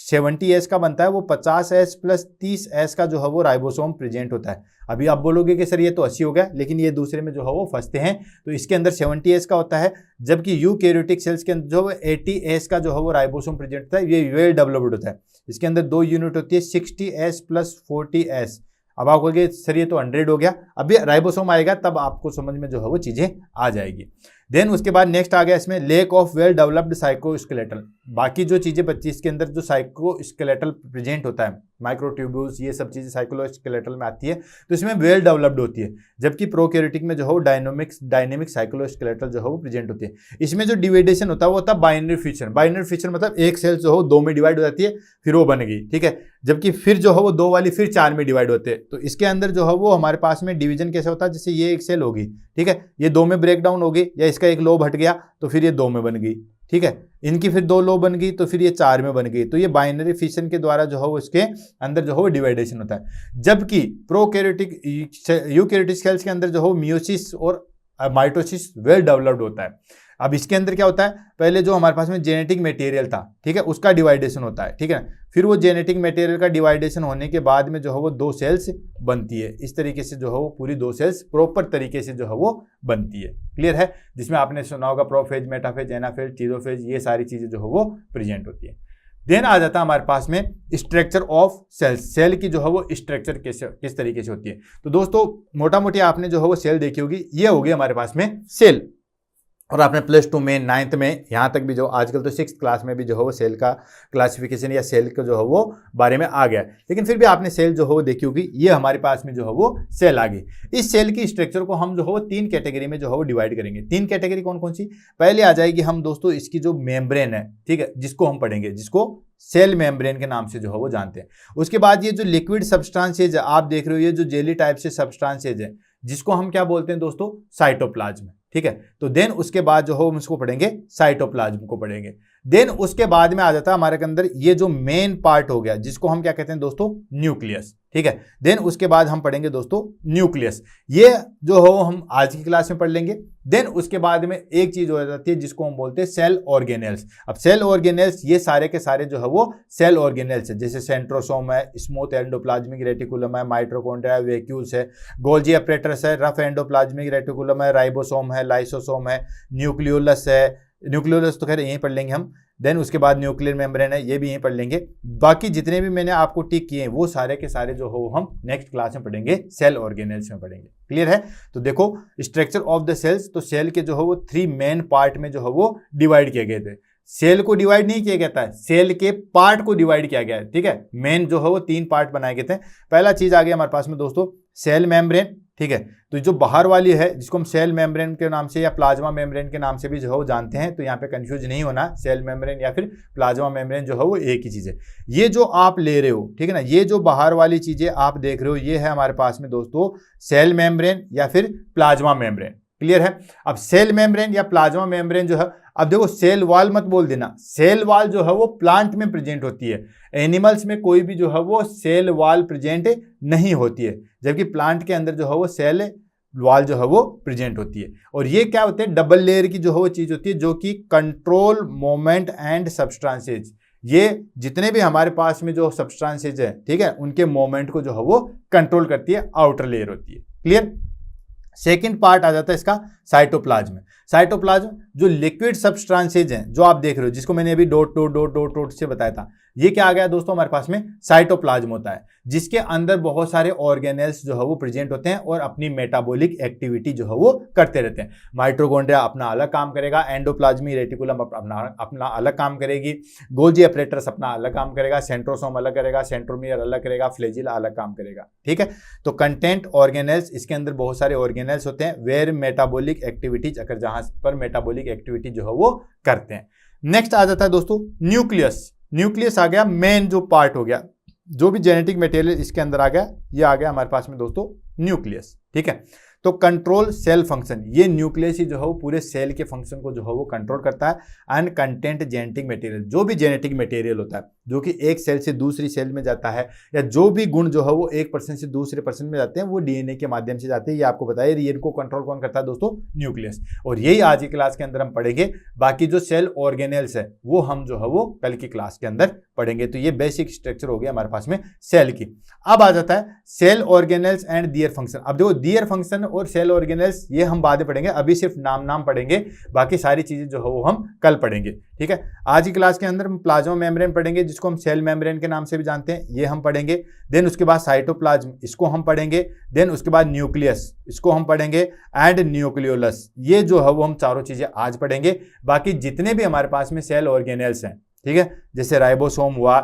70S का बनता है वो 50S प्लस 30S का जो है वो राइबोसोम प्रेजेंट होता है। अभी आप बोलोगे कि सर ये तो 80 हो गया, लेकिन ये दूसरे में जो है वो फंसते हैं। तो इसके अंदर 70S का होता है, जबकि यूकैरियोटिक सेल्स के अंदर जो 80S का जो है वो राइबोसोम प्रेजेंट होता है। ये वेल डेवलप्ड होता है। इसके अंदर 2 यूनिट होती है, 60S प्लस 40S। अब आप कहोगे सर ये तो 100 हो गया, अभी राइबोसोम आएगा तब आपको समझ में जो है वो चीजें आ जाएगी। देन उसके बाद नेक्स्ट आ गया इसमें लेक ऑफ वेल डेवलप्ड साइकोस्केलेटल। बाकी जो चीजें बच्ची इसके अंदर जो साइकोस्केलेटल प्रेजेंट होता है, माइक्रोट्यूब्यूल्स, ये सब चीजें साइकोस्केलेटल में आती है, तो इसमें वेल डेवलप्ड होती है। जबकि प्रोकैरियोटिक में जो है वो डायनेमिक साइकोस्केलेटल जो है वो प्रेजेंट होती है। इसमें जो डिवाइडेशन होता है वो होता है बाइनरी फिशन। बाइनरी फिशन मतलब एक सेल जो है 2 में डिवाइड हो जाती है, फिर वो बन गई, ठीक है। जबकि फिर जो है वो 2 वाली फिर 4 में डिवाइड होते हैं। तो इसके अंदर जो है वो हमारे पास में डिवीजन कैसे होता है, जैसे ये एक सेल होगी, ठीक है, ये 2 में ब्रेक डाउन होगी, या इसका एक लोब हट गया तो फिर ये 2 में बन गई, ठीक है, इनकी फिर 2 लोब बन गई तो फिर ये 4 में बन गई। तो ये बाइनरी फिशन के द्वारा जो है वो इसके अंदर जो है वो डिवाइडेशन होता है। जबकि प्रोकैरियोटिक यूकैरियोटिक सेल्स के अंदर जो है मायोसिस और माइटोसिस वेल डेवलप्ड होता है। अब इसके अंदर क्या होता है, पहले जो हमारे पास में जेनेटिक मटेरियल था, ठीक है, उसका डिवाइडेशन होता है, ठीक है। फिर वो जेनेटिक मटेरियल का डिवाइडेशन होने के बाद में जो है वो 2 सेल्स बनती है। इस तरीके से जो है वो पूरी 2 सेल्स प्रॉपर तरीके से जो है वो बनती है। क्लियर है, जिसमें आपने सुना होगा प्रोफेज, मेटाफेज, एनाफेज, टीलोफेज, ये सारी चीजें जो है वो प्रेजेंट होती है। देन आ जाता है हमारे पास में स्ट्रक्चर ऑफ सेल्स। सेल की जो है वो स्ट्रक्चर किस तरीके से होती है। तो दोस्तों मोटा मोटी आपने जो है वो सेल देखी होगी, ये होगी हमारे पास में सेल। और आपने +2 में, 9th में, यहाँ तक भी जो आजकल तो 6th क्लास में भी जो है वो सेल का क्लासिफिकेशन या सेल का जो है वो बारे में आ गया, लेकिन फिर भी आपने सेल जो है वो देखी होगी। ये हमारे पास में जो है वो सेल आ गई। इस सेल की स्ट्रक्चर को हम जो है वो 3 कैटेगरी में जो है वो डिवाइड करेंगे। 3 कैटेगरी कौन कौन सी, पहले आ जाएगी हम दोस्तों इसकी जो मेम्ब्रेन है, ठीक है, जिसको हम पढ़ेंगे, जिसको सेल मेम्ब्रेन के नाम से जो है वो जानते हैं। उसके बाद ये जो लिक्विड सब्सटेंसेज आप देख रहे हो, ये जो जेली टाइप से सब्सटेंसेज है, जिसको हम क्या बोलते हैं दोस्तों, साइटोप्लाज्म, ठीक है। तो देन उसके बाद जो हो हम इसको पढ़ेंगे, साइटोप्लाज्म को पढ़ेंगे। देन उसके बाद में आ जाता है हमारे अंदर ये जो मेन पार्ट हो गया, जिसको हम क्या कहते हैं दोस्तों, न्यूक्लियस, ठीक है। देन उसके बाद हम पढ़ेंगे दोस्तों न्यूक्लियस, ये जो हो हम आज की क्लास में पढ़ लेंगे। देन उसके बाद में एक चीज हो जाती है जिसको हम बोलते हैं सेल ऑर्गेनेल्स। अब सेल ऑर्गेनेल्स ये सारे के सारे जो है वो सेल ऑर्गेनेल्स है, जैसे सेंट्रोसोम है, स्मूथ एंडोप्लाज्मिक रेटिकुलम है, माइटोकॉन्ड्रिया है, वैक्यूल्स है, गोल्जी अपरेटस है, रफ एंडोप्लाज्मिक रेटिकुलम है, राइबोसोम है, लाइसोसोम है, न्यूक्लियोलस है, न्यूक्लियोलस तो खैर यहीं पढ़ लेंगे हम। देन उसके बाद न्यूक्लियर मेम्ब्रेन है, ये भी यहीं पढ़ लेंगे। बाकी जितने भी मैंने आपको टिक किए हैं वो सारे के सारे जो हो हम नेक्स्ट क्लास में पढ़ेंगे, सेल ऑर्गेनेल्स में पढ़ेंगे। क्लियर है। तो देखो स्ट्रक्चर ऑफ द सेल्स, तो सेल के जो है वो 3 मेन पार्ट में जो है वो डिवाइड किए गए थे। सेल को डिवाइड नहीं किया गया था, सेल के पार्ट को डिवाइड किया गया है, ठीक है। मेन जो है वो 3 पार्ट बनाए गए थे। पहला चीज आ गया हमारे पास में दोस्तों सेल मेम्ब्रेन, ठीक है। तो जो बाहर वाली है जिसको हम सेल मेम्ब्रेन के नाम से या प्लाज्मा मेम्ब्रेन के नाम से भी जो है वो जानते हैं, तो यहाँ पे कंफ्यूज नहीं होना, सेल मेम्ब्रेन या फिर प्लाज्मा मेम्ब्रेन जो है वो एक ही चीज है। ये जो आप ले रहे हो, ठीक है ना, ये जो बाहर वाली चीजें आप देख रहे हो, ये है हमारे पास में दोस्तों सेल मेम्ब्रेन या फिर प्लाज्मा मेम्ब्रेन। क्लियर है। अब सेल मेम्ब्रेन या प्लाज्मा मेम्ब्रेन जो है, अब देखो सेल वॉल मत बोल देना, सेल वॉल जो है वो प्लांट में प्रेजेंट होती है, एनिमल्स में कोई भी जो है वो सेल वॉल प्रेजेंट नहीं होती है, जबकि प्लांट के अंदर जो है वो सेल वॉल जो है वो प्रेजेंट होती है। और ये क्या होते हैं, डबल लेयर की जो है वो चीज होती है, जो कि कंट्रोल मोमेंट एंड सब्सटेंसेज, ये जितने भी हमारे पास में जो सब्सटेंसेज है, ठीक है, उनके मोमेंट को जो है वो कंट्रोल करती है, आउटर लेयर होती है। क्लियर। सेकेंड पार्ट आ जाता है इसका साइटोप्लाज्म। साइटोप्लाज्म जो लिक्विड सब्सटेंसेज हैं जो आप देख रहे हो, जिसको मैंने अभी डॉट से बताया था, ये क्या आ गया दोस्तों, हमारे पास में साइटोप्लाज्म होता है, जिसके अंदर बहुत सारे ऑर्गेनेल्स जो है वो प्रेजेंट होते हैं और अपनी मेटाबॉलिक एक्टिविटी जो है वो करते रहते हैं। माइटोकॉन्ड्रिया अपना अलग काम करेगा, एंडोप्लाज्मिक रेटिकुलम अपना अलग काम करेगी, गोल्जी अपरेटस अपना अलग काम करेगा, सेंट्रोसोम अलग करेगा, सेंट्रोमियर अलग करेगा, फ्लैजिला अलग काम करेगा। ठीक है, तो कंटेंट ऑर्गेनेल्स, इसके अंदर बहुत सारे ऑर्गेनेल्स होते हैं वेयर मेटाबॉलिक एक्टिविटीज, अगर जहां पर मेटाबॉलिक एक्टिविटी जो है वो करते हैं। नेक्स्ट आ जाता है दोस्तों न्यूक्लियस। न्यूक्लियस आ गया मेन जो पार्ट हो गया, जो भी जेनेटिक मटेरियल इसके अंदर आ गया, ये आ गया हमारे पास में दोस्तों न्यूक्लियस। ठीक है, तो कंट्रोल सेल फंक्शन, ये न्यूक्लियस ही जो है वो पूरे सेल के फंक्शन को जो है वो कंट्रोल करता है। एंड कंटेंट जेनेटिक मटेरियल, जो भी जेनेटिक मटेरियल होता है जो कि एक सेल से दूसरी सेल में जाता है, या जो भी गुण जो है वो एक पर्सन से दूसरे पर्सन में जाते हैं, वो डीएनए के माध्यम से जाते हैं। ये आपको बताइए, ये इनको कंट्रोल कौन करता है दोस्तों, न्यूक्लियस। और यही आज की क्लास के अंदर हम पढ़ेंगे। बाकी जो सेल ऑर्गेनेल्स है वो हम जो है वो कल की क्लास के अंदर पढ़ेंगे। तो ये बेसिक स्ट्रक्चर हो गया हमारे पास में सेल की। अब आ जाता है cell organelles and their function. अब देखो, दियर फंक्शन और सेल ऑर्गेनेल्स ये हम बाद में पढ़ेंगे, अभी सिर्फ नाम पढ़ेंगे, बाकी सारी चीजें जो है वो हम कल पढ़ेंगे। ठीक है, आज की क्लास के अंदर हम प्लाज्मा मेम्ब्रेन पढ़ेंगे, जिसको हम सेल मेम्ब्रेन के नाम से भी जानते हैं, ये हम पढ़ेंगे। देन उसके बाद साइटोप्लाज्म, इसको हम पढ़ेंगे। देन उसके बाद न्यूक्लियस, इसको हम पढ़ेंगे। एंड न्यूक्लियोलस, ये जो है वो हम चारों चीजें आज पढ़ेंगे। बाकी जितने भी हमारे पास में सेल ऑर्गेनेल्स हैं, ठीक है, जैसे राइबोसोम हुआ,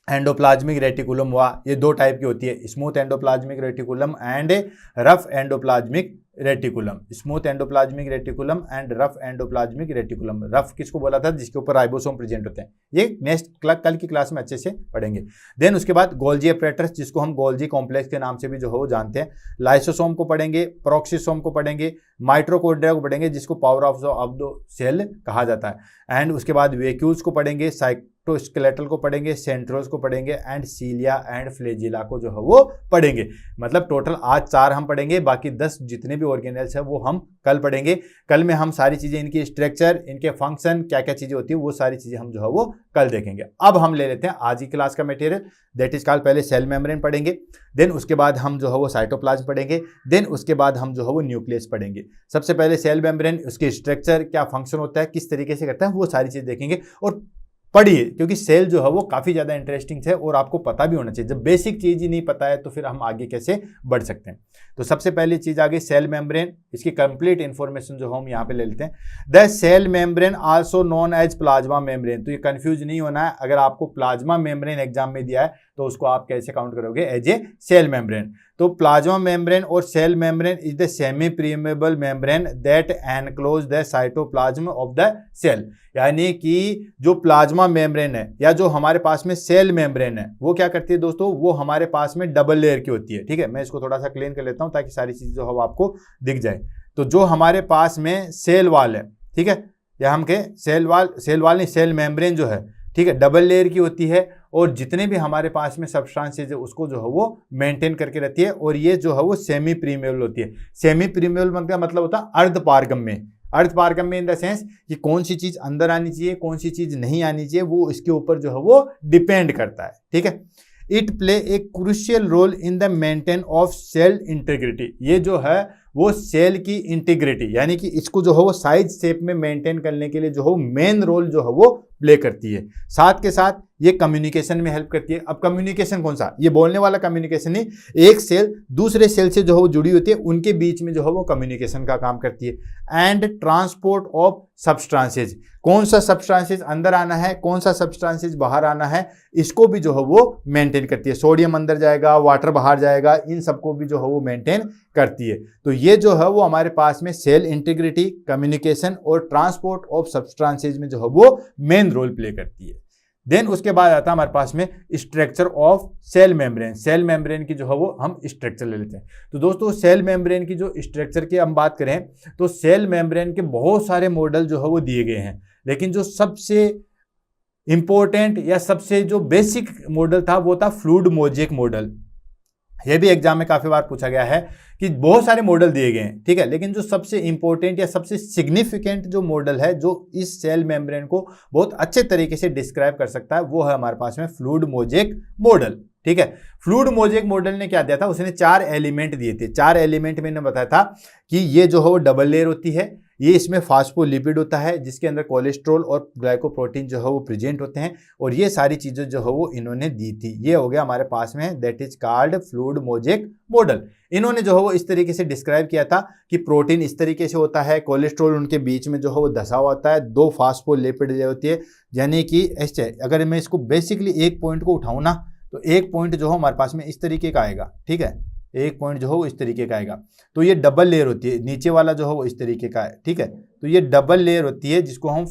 एंडोप्लाज्मिक रेटिकुलम हुआ, ये दो टाइप की होती है, smooth endoplasmic reticulum and rough endoplasmic reticulum. Smooth endoplasmic reticulum and rough endoplasmic reticulum. Rough किसको बोला था, जिसके ऊपर राइबोसोम प्रेजेंट होते हैं। ये नेक्स्ट कल की क्लास में अच्छे से पढ़ेंगे। देन उसके बाद गोल्जी अपरेटस, जिसको हम गोल्जी कॉम्प्लेक्स के नाम से भी जो है वो जानते हैं। लाइसोसोम को पढ़ेंगे, प्रोक्सिसोम को पढ़ेंगे, माइटोकॉन्ड्रिया को पढ़ेंगे, जिसको पावर ऑफ द सेल कहा जाता है। एंड उसके बाद वेक्यूल्स को पढ़ेंगे, साइटोस्केलेटल को पढ़ेंगे, सेंट्रोस को पढ़ेंगे, एंड सीलिया एंड फ्लैजिला को जो है वो पढ़ेंगे। मतलब टोटल आज 4 हम पढ़ेंगे, बाकी 10 जितने भी ऑर्गेनेल्स है वो हम कल पढ़ेंगे। कल में हम सारी चीजें, इनकी स्ट्रक्चर, इनके फंक्शन, क्या क्या चीजें होती है, वो सारी चीजें हम जो है वो कल देखेंगे। अब हम ले लेते हैं आज की क्लास का मटेरियल, दैट इज कॉल्ड, पहले सेल मेम्ब्रेन पढ़ेंगे, देन उसके बाद हम जो है वो साइटोप्लाज्म पढ़ेंगे, देन उसके बाद हम जो है वो न्यूक्लियस पढ़ेंगे। सबसे पहले सेल मेम्ब्रेन, उसकी स्ट्रक्चर, क्या फंक्शन होता है, किस तरीके से करता है, वो सारी चीज देखेंगे। और पढ़िए, क्योंकि सेल जो है वो काफी ज्यादा इंटरेस्टिंग है और आपको पता भी होना चाहिए। जब बेसिक चीज ही नहीं पता है तो फिर हम आगे कैसे बढ़ सकते हैं। तो सबसे पहली चीज आ गई सेल मेम्ब्रेन, इसकी कंप्लीट इंफॉर्मेशन जो हम यहाँ पे ले लेते हैं। The cell membrane also known as plasma membrane. तो ये कंफ्यूज नहीं होना है, अगर आपको प्लाज्मा मेम्ब्रेन एग्जाम में दिया है तो उसको आप कैसे काउंट करोगे, एज ए सेल मेम्ब्रेन। तो प्लाज्मा मेम्ब्रेन और cell membrane is the semipermeable membrane that enclose the cytoplasm of the cell. यानी कि जो प्लाज्मा मेम्ब्रेन है या जो हमारे पास में सेल मेम्ब्रेन है, वो क्या करती है दोस्तों, वो हमारे पास में डबल लेयर की होती है। ठीक है, मैं इसको थोड़ा सा क्लीन कर लेता हूं ताकि सारी चीजें जो है आपको दिख जाए। तो जो हमारे पास में सेल वाल है, ठीक है, या हम कहें सेल वाल नहीं, सेल मेम्ब्रेन जो है, ठीक है, डबल लेयर की होती है, और जितने भी हमारे पास में सब्सटेंसेस है उसको जो है वो मेंटेन करके रहती है। और ये जो है वो सेमी प्रीमेबल होती है। सेमी प्रीमेबल का मतलब होता है अर्धपारगम्य। अर्धपारगम्य इन द सेंस कि कौन सी चीज अंदर आनी चाहिए, कौन सी चीज नहीं आनी चाहिए, वो इसके ऊपर जो है वो डिपेंड करता है। ठीक है, it play a crucial role in the maintain of cell integrity. ये जो है वो सेल की इंटीग्रिटी, यानी कि इसको जो है वो साइज शेप में मेंटेन करने के लिए जो है मेन रोल जो है वो प्ले करती है। साथ के साथ ये कम्युनिकेशन में हेल्प करती है। अब कम्युनिकेशन कौन सा, ये बोलने वाला कम्युनिकेशन नहीं, एक सेल दूसरे सेल से जो है वो जुड़ी होती है, उनके बीच में जो है वो कम्युनिकेशन का काम करती है। एंड ट्रांसपोर्ट ऑफ सब्सटेंसेज, कौन सा सब्सटेंसेज अंदर आना है, कौन सा सब्सटेंसेज बाहर आना है, इसको भी जो है वो मेंटेन करती है। सोडियम अंदर जाएगा, वाटर बाहर जाएगा, इन सबको भी जो है वो मेंटेन करती है। तो ये जो है वो हमारे पास में सेल इंटीग्रिटी, कम्युनिकेशन और ट्रांसपोर्ट ऑफ सब्सटेंसेज में जो है वो मेन रोल प्ले करती है। देन उसके बाद आता है हमारे पास में structure of cell membrane. Cell membrane की जो है वो हम स्ट्रक्चर ले लेते हैं। तो दोस्तों सेल मेम्ब्रेन की जो स्ट्रक्चर की हम बात करें तो सेल मेम्ब्रेन के बहुत सारे मॉडल जो है वो दिए गए हैं, लेकिन जो सबसे इंपॉर्टेंट या सबसे जो बेसिक मॉडल था वो था फ्लूइड मोज़ेक मॉडल। यह भी एग्जाम में काफी बार पूछा गया है कि बहुत सारे मॉडल दिए गए हैं, ठीक है, लेकिन जो सबसे इंपॉर्टेंट या सबसे सिग्निफिकेंट जो मॉडल है जो इस सेल मेम्ब्रेन को बहुत अच्छे तरीके से डिस्क्राइब कर सकता है वो है हमारे पास में फ्लूइड मोज़ेक मॉडल। ठीक है। फ्लूइड मोज़ेक मॉडल ने क्या दिया था, उसने 4 एलिमेंट दिए थे। 4 एलिमेंट मैंने बताया था कि ये जो है वो डबल लेयर होती है, ये इसमें फास्फोलिपिड होता है जिसके अंदर कोलेस्ट्रॉल और ग्लाइकोप्रोटीन जो है वो प्रेजेंट होते हैं, और ये सारी चीज़ें जो है वो इन्होंने दी थी। ये हो गया हमारे पास में, that is called fluid mosaic model. इन्होंने जो है वो इस तरीके से डिस्क्राइब किया था कि प्रोटीन इस तरीके से होता है, कोलेस्ट्रॉल उनके बीच में जो है वो धसा होता है, 2 फास्फोलिपिड होती है, यानी कि ऐसे अगर मैं इसको बेसिकली एक पॉइंट को उठाऊँ ना, तो एक पॉइंट जो है हमारे पास में इस तरीके का आएगा, ठीक है, एक पॉइंट जो है वो इस तरीके का आएगा। तो ये डबल लेयर होती है, नीचे वाला जो है वो इस तरीके का है, ठीक है। तो ये डबल लेयर होती है जिसको हम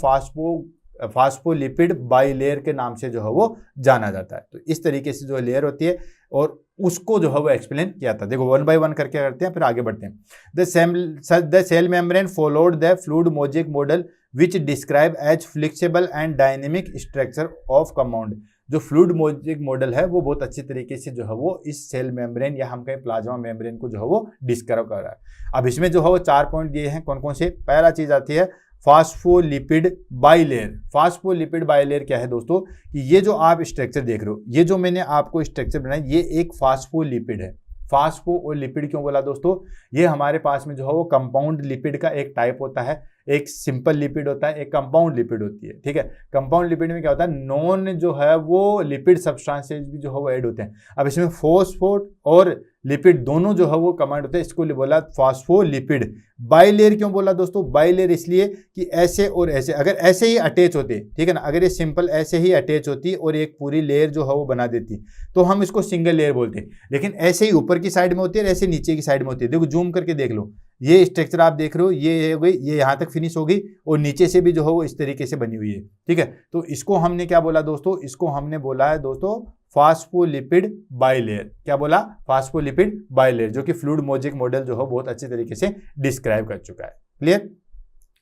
फास्फोलिपिड बाइलेयर के नाम से जो है वो जाना जाता है। तो इस तरीके से जो लेयर होती है, और उसको जो है वो एक्सप्लेन किया था। देखो 1 by 1 करके करते हैं, फिर आगे बढ़ते हैं। The cell membrane followed the fluid mosaic model which describe as flexible and dynamic structure of compound. जो फ्लूइड मोज़ेक मॉडल है वो बहुत अच्छी तरीके से जो है वो इस सेल मेम्ब्रेन या हम कहें प्लाज्मा मेम्ब्रेन को जो है वो डिस्क्राइब कर रहा है। अब इसमें जो है वो 4 पॉइंट दिए हैं, कौन कौन से। पहला चीज आती है फास्फोलिपिड बाइलेयर। फास्फोलिपिड बाइलेयर क्या है दोस्तों, कि ये जो आप स्ट्रक्चर देख रहे हो, ये जो मैंने आपको स्ट्रक्चर बनाया, ये एक फास्फोलिपिड है। फास्फो और लिपिड क्यों बोला दोस्तों, ये हमारे पास में जो है वो कंपाउंड लिपिड का एक टाइप होता है। एक सिंपल लिपिड होता है, एक कंपाउंड लिपिड होती है, ठीक है। कंपाउंड लिपिड में क्या होता है, नॉन जो है वो लिपिड सब्सटेंसेस भी जो है वो ऐड होते हैं। अब इसमें फोस्फोट और लिपिड दोनों जो है वो कमांड होते हैं, इसको बोला फास्फोलिपिड। बाइलेयर क्यों बोला दोस्तों, बाइलेयर इसलिए कि ऐसे और ऐसे अगर ऐसे ही अटैच होते, ठीक है ना, अगर ये सिंपल ऐसे ही अटैच होती और एक पूरी लेयर जो है वो बना देती तो हम इसको सिंगल लेयर बोलते हैं। लेकिन ऐसे ही ऊपर की साइड में होती है और ऐसे नीचे की साइड में होती है। देखो जूम करके देख लो, ये स्ट्रक्चर आप देख रहे हो, ये हो गई, ये यहाँ तक फिनिश हो गई और नीचे से भी जो है वो इस तरीके से बनी हुई है, ठीक है। तो इसको हमने क्या बोला दोस्तों, इसको हमने बोला है दोस्तों फास्फोलिपिड बाइलेयर। क्या बोला, फास्फोलिपिड बाइलेयर, जो कि फ्लूइड मोज़ेक मॉडल जो है बहुत अच्छे तरीके से डिस्क्राइब कर चुका है। क्लियर।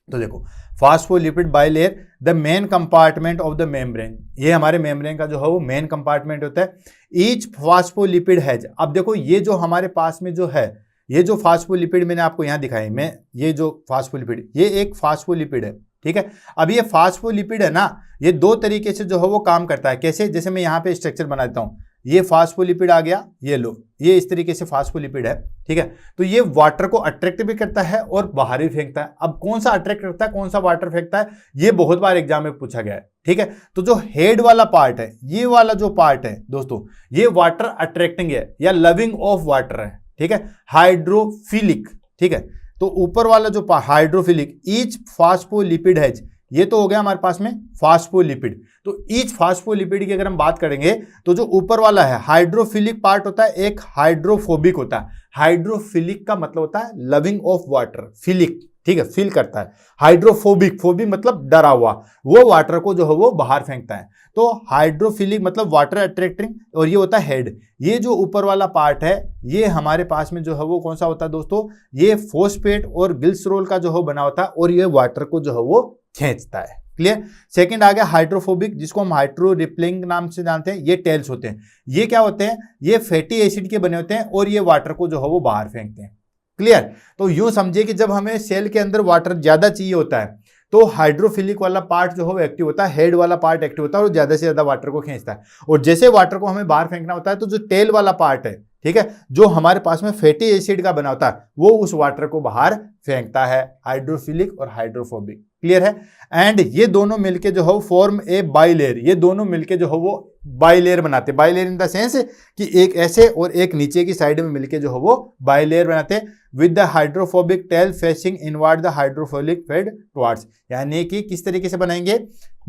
तो देखो phospholipid bilayer the main compartment of the membrane, ये हमारे मेम्ब्रेन का जो है वो मेन कंपार्टमेंट होता है। ईच फास्फोलिपिड हैज, अब देखो ये जो हमारे पास में जो है, ये जो फास्फोलिपिड मैंने आपको यहाँ दिखाई, मैं ये जो फास्फोलिपिड, ये एक फास्फोलिपिड है, ठीक है। अब ये फास्फोलिपिड है ना, ये 2 तरीके से जो है वो काम करता है। कैसे, जैसे मैं यहाँ पे स्ट्रक्चर बना देता हूँ, ये फास्फोलिपिड आ गया, ये लो, ये इस तरीके से फास्फोलिपिड है, ठीक है। तो ये वाटर को अट्रैक्ट भी करता है और बाहर भी फेंकता है। अब कौन सा अट्रैक्ट करता है, कौन सा वाटर फेंकता है, ये बहुत बार एग्जाम में पूछा गया है, ठीक है। तो जो हेड वाला पार्ट है, ये वाला जो पार्ट है दोस्तों, ये वाटर अट्रैक्टिंग है या लविंग ऑफ वाटर है, ठीक है, हाइड्रोफिलिक, ठीक है। तो ऊपर वाला जो हाइड्रोफिलिक, ईच फास्फोलिपिड हैज, ये तो हो गया हमारे पास में फास्फोलिपिड। तो ईच फास्फोलिपिड की अगर हम बात करेंगे तो जो ऊपर वाला है हाइड्रोफिलिक पार्ट होता है, एक हाइड्रोफोबिक होता है। हाइड्रोफिलिक का मतलब होता है लविंग ऑफ वाटर, फिलिक, ठीक है, फील करता है। हाइड्रोफोबिक, फोबिक मतलब डरा हुआ, वो वाटर को जो है वो बाहर फेंकता है। तो हाइड्रोफिलिक मतलब वाटर अट्रैक्टिंग, और ये होता है हेड। ये जो ऊपर वाला पार्ट है, ये हमारे पास में जो है वो कौन सा होता है दोस्तों, ये फोस्फेट और ग्लिसरॉल का जो है बना होता है, और ये वाटर को जो है वो खींचता है। क्लियर। सेकंड आ गया हाइड्रोफोबिक, जिसको हम हाइड्रो रिपेलिंग नाम से जानते हैं। ये टेल्स होते हैं, ये क्या होते हैं, ये फैटी एसिड के बने होते हैं और ये वाटर को जो है वो बाहर फेंकते हैं। क्लियर। तो यूं समझिए कि जब हमें सेल के अंदर वाटर ज्यादा चाहिए होता है तो हाइड्रोफिलिक वाला पार्ट जो है वो एक्टिव होता है, हेड वाला पार्ट एक्टिव होता है और ज्यादा से ज्यादा वाटर को खींचता है। और जैसे वाटर को हमें बाहर फेंकना होता है तो जो टेल वाला पार्ट है, ठीक है, जो हमारे पास में फैटी एसिड का बना होता है, वो उस वाटर को बाहर फेंकता है, हाइड्रोफिलिक और हाइड्रोफोबिक। क्लियर है। एंड ये दोनों मिलके जो है फॉर्म ए बाइलेयर, ये दोनों मिलके जो है वो बाइलेयर बनाते हैं। बाइलेयर इन द सेंस कि एक ऐसे और एक नीचे की साइड में मिलके जो है वो बाइलेयर बनाते हैं, with the hydrophobic tail facing inward the hydrophilic fed towards. यानी कि किस तरीके से बनाएंगे,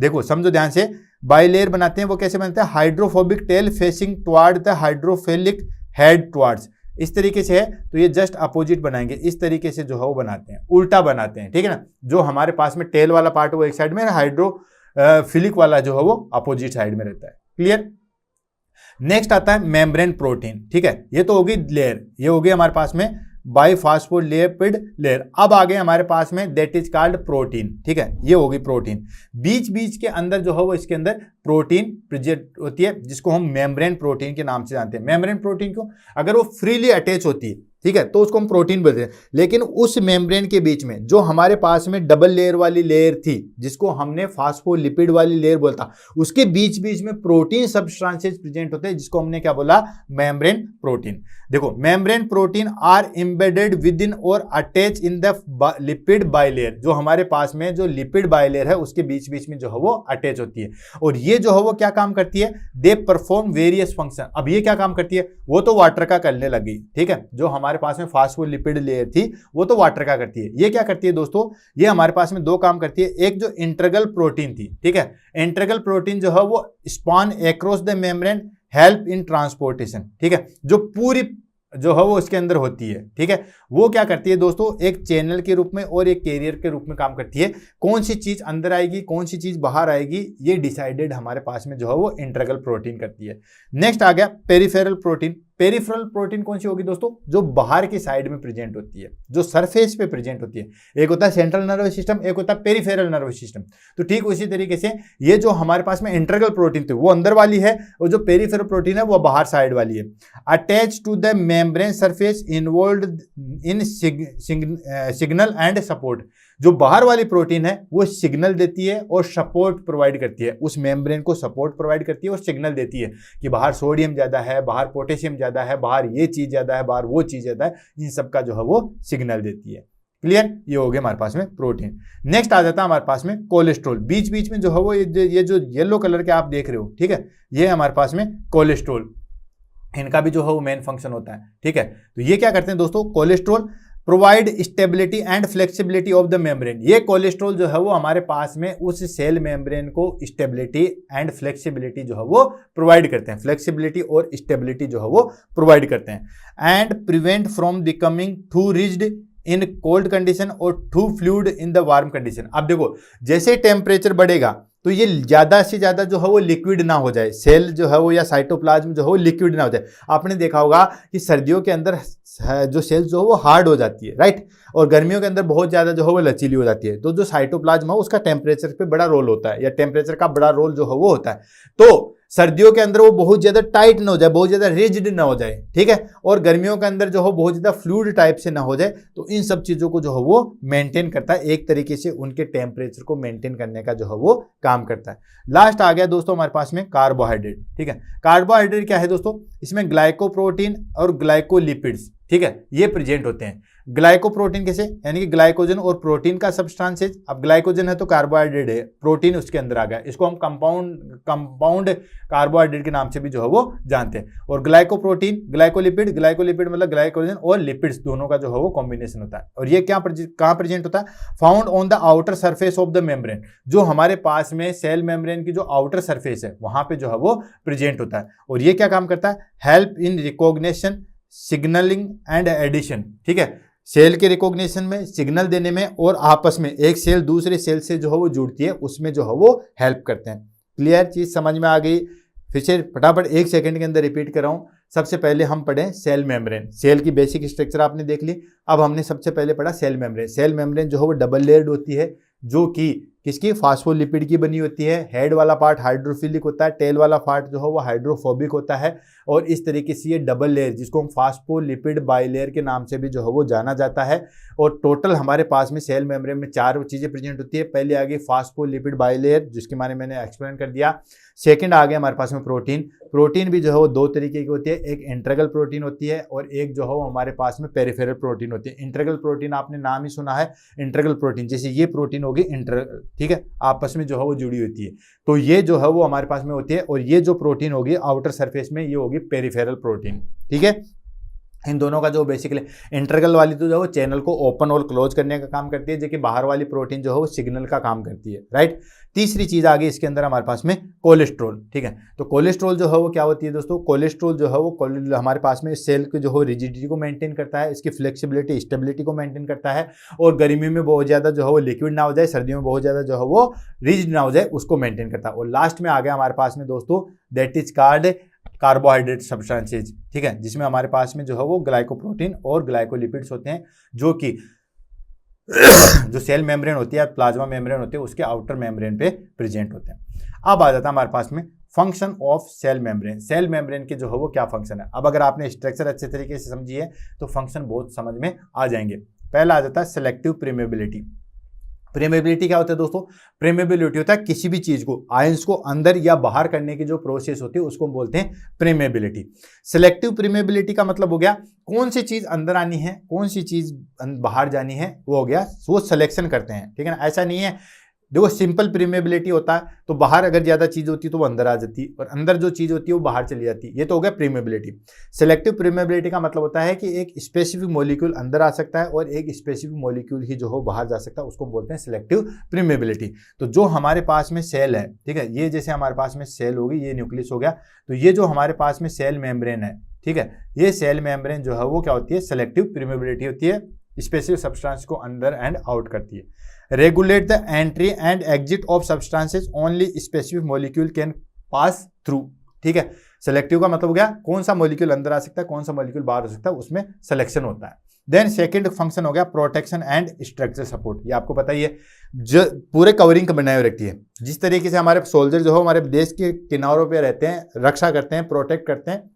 देखो समझो ध्यान से, बाइलेयर बनाते हैं वो कैसे बनते हैं, hydrophobic tail facing toward the hydrophilic head towards, इस तरीके से है। तो ये जस्ट अपोजिट बनाएंगे, इस तरीके से जो है वो बनाते हैं, उल्टा बनाते हैं, ठीक है ना। जो हमारे पास में टेल वाला पार्ट वो एक साइड में, हाइड्रोफिलिक वाला जो है वो अपोजिट साइड में रहता है। क्लियर। नेक्स्ट आता है मेम्ब्रेन प्रोटीन, ठीक है। ये तो होगी लेयर, ये होगी हमारे पास में बाइफॉस्फोलिपिड लेयर। अब आ गए हमारे पास में दैट इज कॉल्ड प्रोटीन, ठीक है, ये होगी प्रोटीन। बीच बीच के अंदर जो है वो इसके अंदर प्रोटीन प्रेजेंट होती है, जिसको हम मेम्ब्रेन प्रोटीन के नाम से जानते हैं। मेम्ब्रेन प्रोटीन को अगर वो फ्रीली अटैच होती है, ठीक है, तो उसको हम प्रोटीन बोलते हैं। लेकिन उस मेम्ब्रेन के बीच में जो हमारे पास में डबल लेयर वाली लेयर थी, जिसको हमने फास्फोलिपिड वाली लेयर बोलता, उसके बीच बीच में प्रोटीन सब्सटेंसेस प्रेजेंट होते हैं, जिसको हमने क्या बोला, मेम्ब्रेन प्रोटीन। देखो, membrane protein are embedded within और attach in the lipid bilayer. जो हमारे पास में जो लिपिड बाइलेयर है उसके बीच बीच में जो है वो अटैच होती है। और ये जो है वो क्या काम करती है, दे परफॉर्म वेरियस फंक्शन। अब ये क्या काम करती है, वो तो वाटर का करने लगी, ठीक है, जो हमारे पास में फास्फोलिपिड लेयर थी वो तो वाटर का करती है। ये क्या करती है दोस्तों, ये हमारे पास में दो काम करती है। एक जो इंट्रगल प्रोटीन थी, ठीक है, इंट्रगल प्रोटीन जो है वो spawn across the membrane, help in transportation, ठीक है, जो पूरी जो है वो उसके अंदर होती है, ठीक है, वो क्या करती है दोस्तों, एक चैनल के रूप में और एक कैरियर के रूप में काम करती है। कौन सी चीज अंदर आएगी, कौन सी चीज बाहर आएगी, ये डिसाइडेड हमारे पास में जो है वो इंट्रगल प्रोटीन करती है। नेक्स्ट आ गया पेरिफेरल प्रोटीन। पेरिफेरल प्रोटीन कौन सी होगी दोस्तों, जो बाहर की साइड में प्रेजेंट होती है, जो सरफेस पे प्रेजेंट होती है। एक होता है सेंट्रल नर्वस सिस्टम, एक होता है पेरिफेरल नर्वस सिस्टम। तो ठीक उसी तरीके से ये जो हमारे पास में इंट्रगल प्रोटीन थी वो अंदर वाली है, और जो पेरिफेरल प्रोटीन है वो बाहर साइड वाली है। Attach to the membrane surface involved in signal and support. जो बाहर वाली प्रोटीन है वो सिग्नल देती है और सपोर्ट प्रोवाइड करती है, उस मेम्ब्रेन को सपोर्ट प्रोवाइड करती है और सिग्नल देती है कि बाहर सोडियम ज्यादा है, बाहर पोटेशियम ज्यादा है, बाहर ये चीज ज्यादा है, बाहर वो चीज ज्यादा है, इन सब का जो है वो सिग्नल देती है। क्लियर, ये हो गया हमारे पास में प्रोटीन। नेक्स्ट आ जाता है हमारे पास में कोलेस्ट्रॉल। बीच बीच में जो है वो ये जो येलो कलर के आप देख रहे हो, ठीक है, ये हमारे पास में कोलेस्ट्रॉल, इनका भी जो है वो मेन फंक्शन होता है, ठीक है। तो ये क्या करते हैं दोस्तों, cholesterol provide stability and flexibility of the membrane. ये कोलेस्ट्रॉल जो है वो हमारे पास में उस सेल मेम्ब्रेन को स्टेबिलिटी एंड फ्लेक्सिबिलिटी जो है वो प्रोवाइड करते हैं, फ्लेक्सिबिलिटी और स्टेबिलिटी जो है वो प्रोवाइड करते हैं। And prevent from becoming too rigid in cold condition और too fluid in the warm condition. अब देखो, जैसे टेम्परेचर बढ़ेगा तो ये ज्यादा से ज्यादा जो है वो लिक्विड ना हो जाए, सेल जो है वो या साइटोप्लाज्म जो है वो लिक्विड ना हो जाए। आपने देखा होगा कि सर्दियों के अंदर जो सेल्स जो है वो हार्ड हो जाती है, राइट, और गर्मियों के अंदर बहुत ज्यादा जो है वो लचीली हो जाती है। तो जो साइटोप्लाज्म है उसका टेम्परेचर पे बड़ा रोल होता है, या टेम्परेचर का बड़ा रोल जो है वो होता है। तो सर्दियों के अंदर वो बहुत ज्यादा टाइट ना हो जाए, बहुत ज्यादा रिजिड ना हो जाए, ठीक है, और गर्मियों के अंदर जो हो बहुत ज्यादा फ्लूइड टाइप से ना हो जाए। तो इन सब चीजों को जो है वो मेंटेन करता है, एक तरीके से उनके टेम्परेचर को मेंटेन करने का जो है वो काम करता है। लास्ट आ गया दोस्तों हमारे पास में कार्बोहाइड्रेट, ठीक है। कार्बोहाइड्रेट क्या है दोस्तों, इसमें ग्लाइकोप्रोटीन और ग्लाइकोलिपिड्स, ठीक है, ये प्रेजेंट होते हैं। ग्लाइकोप्रोटीन कैसे, यानी कि ग्लाइकोजन और प्रोटीन का सब्सटेंसेज। अब ग्लाइकोजन है तो कार्बोहाइड्रेट है, प्रोटीन उसके अंदर आ गया, इसको हम कंपाउंड कार्बोहाइड्रेट के नाम से भी जो है वो जानते हैं। और ग्लाइकोप्रोटीन, ग्लाइकोलिपिड मतलब ग्लाइकोजन और लिपिड्स दोनों का जो है वो कॉम्बिनेशन होता है। और ये कहाँ प्रेजेंट होता है, found on the outer surface of the membrane. जो हमारे पास में सेल मेम्ब्रेन की जो आउटर सरफेस है वहां पे जो है वो प्रेजेंट होता है। और ये क्या काम करता है, help in recognition, signalling and addition, ठीक है, सेल के रिकॉग्निशन में, सिग्नल देने में, और आपस में एक सेल दूसरे सेल से जो है वो जुड़ती है उसमें जो है वो हेल्प करते हैं। क्लियर, चीज समझ में आ गई। फिर से फटाफट 1 सेकंड के अंदर रिपीट कर रहा हूं। सबसे पहले हम पढ़े सेल मेम्ब्रेन, सेल की बेसिक स्ट्रक्चर आपने देख ली। अब हमने सबसे पहले पढ़ा सेल मेम्ब्रेन। सेल मेम्ब्रेन जो है वो डबल लेयर्ड होती है, जो कि किसकी, फास्फोलिपिड की बनी होती है। हेड वाला पार्ट हाइड्रोफिलिक होता है, टेल वाला पार्ट जो है वो हाइड्रोफोबिक होता है। और इस तरीके से ये डबल लेयर, जिसको हम फास्फोलिपिड बाइलेयर के नाम से भी जो है वो जाना जाता है। और टोटल हमारे पास में सेल मेम्ब्रेन में 4 चीजें प्रेजेंट होती है। पहले आ गई फास्फोलिपिड बाइलेयर, जिसके बारे में मैंने एक्सप्लेन कर दिया। सेकंड आ गया हमारे पास में प्रोटीन। प्रोटीन भी जो है वो 2 तरीके की होती है, एक इंट्रगल प्रोटीन होती है और एक जो है वो हमारे पास में पेरिफेरल प्रोटीन होती है। इंट्रगल प्रोटीन आपने नाम ही सुना है, इंट्रगल प्रोटीन, जैसे ये प्रोटीन होगी इंट्रगल, ठीक है, आपस में जो है वो जुड़ी होती है। तो ये जो है वो हमारे पास में होती है। और ये जो प्रोटीन होगी आउटर सरफेस में, ये होगी पेरिफेरल प्रोटीन, ठीक है। इन दोनों का जो बेसिकली इंट्रगल वाली तो जो है वो चैनल को ओपन और क्लोज करने का काम करती है, जबकि बाहर वाली प्रोटीन जो है वो सिग्नल का काम करती है, राइट। तीसरी चीज आ गई इसके अंदर हमारे पास में कोलेस्ट्रॉल, ठीक है। तो कोलेस्ट्रॉल जो है वो क्या होती है दोस्तों, कोलेस्ट्रॉल जो है वो हमारे पास में सेल की जो है रिजिडिटी को मेंटेन करता है, इसकी फ्लेक्सिबिलिटी स्टेबिलिटी को मेंटेन करता है। और गर्मी में बहुत ज्यादा जो है वो लिक्विड ना हो जाए, सर्दियों में बहुत ज्यादा जो है वो रिजिड ना हो जाए, उसको मेंटेन करता है। और लास्ट में आ गया हमारे पास में दोस्तों, that is called carbohydrate substances, ठीक है, जिसमें हमारे पास में जो है वो ग्लाइकोप्रोटीन और ग्लाइकोलिपिड्स होते हैं, जो कि जो सेल मेम्ब्रेन होती है, प्लाज्मा मेम्ब्रेन होती है, उसके आउटर मेम्ब्रेन पे प्रेजेंट होते हैं। अब आ जाता है हमारे पास में function of cell membrane, cell membrane के जो है वो क्या फंक्शन है। अब अगर आपने स्ट्रक्चर अच्छे तरीके से समझी है तो फंक्शन बहुत समझ में आ जाएंगे। पहला आ जाता है सिलेक्टिव प्रीमेबिलिटी। प्रीमेबिलिटी क्या होता है दोस्तों? प्रीमेबिलिटी होता है किसी भी चीज को, आयंस को अंदर या बाहर करने की जो प्रोसेस होती है उसको हम बोलते हैं प्रीमेबिलिटी। सिलेक्टिव प्रीमेबिलिटी का मतलब हो गया कौन सी चीज अंदर आनी है, कौन सी चीज बाहर जानी है, वो हो गया, वो सिलेक्शन करते हैं, ठीक है ना। ऐसा नहीं है, देखो सिंपल प्रीमेबिलिटी होता है तो बाहर अगर ज्यादा चीज होती है तो वो अंदर आ जाती है, और अंदर जो चीज होती है वो बाहर चली जाती है, ये तो हो गया प्रीमेबिलिटी। सिलेक्टिव प्रीमेबिलिटी का मतलब होता है कि एक स्पेसिफिक मॉलिक्यूल अंदर आ सकता है और एक स्पेसिफिक मॉलिक्यूल ही जो हो बाहर जा सकता है, उसको बोलते हैं सिलेक्टिव प्रीमेबिलिटी। तो जो हमारे पास में सेल है, ठीक है, ये जैसे हमारे पास में सेल होगी, ये न्यूक्लियस हो गया, तो ये जो हमारे पास में सेल मेम्ब्रेन है, ठीक है, ये सेल मेम्ब्रेन जो है वो क्या होती है, सिलेक्टिव प्रीमेबिलिटी होती है, स्पेसिफिक सब्सटेंस को अंदर एंड आउट करती है। Regulate the entry and exit of substances, only specific molecule can pass through, ठीक है। सेलेक्टिव का मतलब हो गया कौन सा मॉलिक्यूल अंदर आ सकता है, कौन सा मॉलिक्यूल बाहर हो सकता है, उसमें सिलेक्शन होता है। देन सेकंड फंक्शन हो गया प्रोटेक्शन एंड स्ट्रक्चर सपोर्ट। ये आपको पता ही है, जो पूरे कवरिंग बनाए हुए रखती है, जिस तरीके से हमारे सोल्जर जो हो हमारे देश के किनारों पर रहते हैं, रक्षा करते हैं, प्रोटेक्ट करते हैं,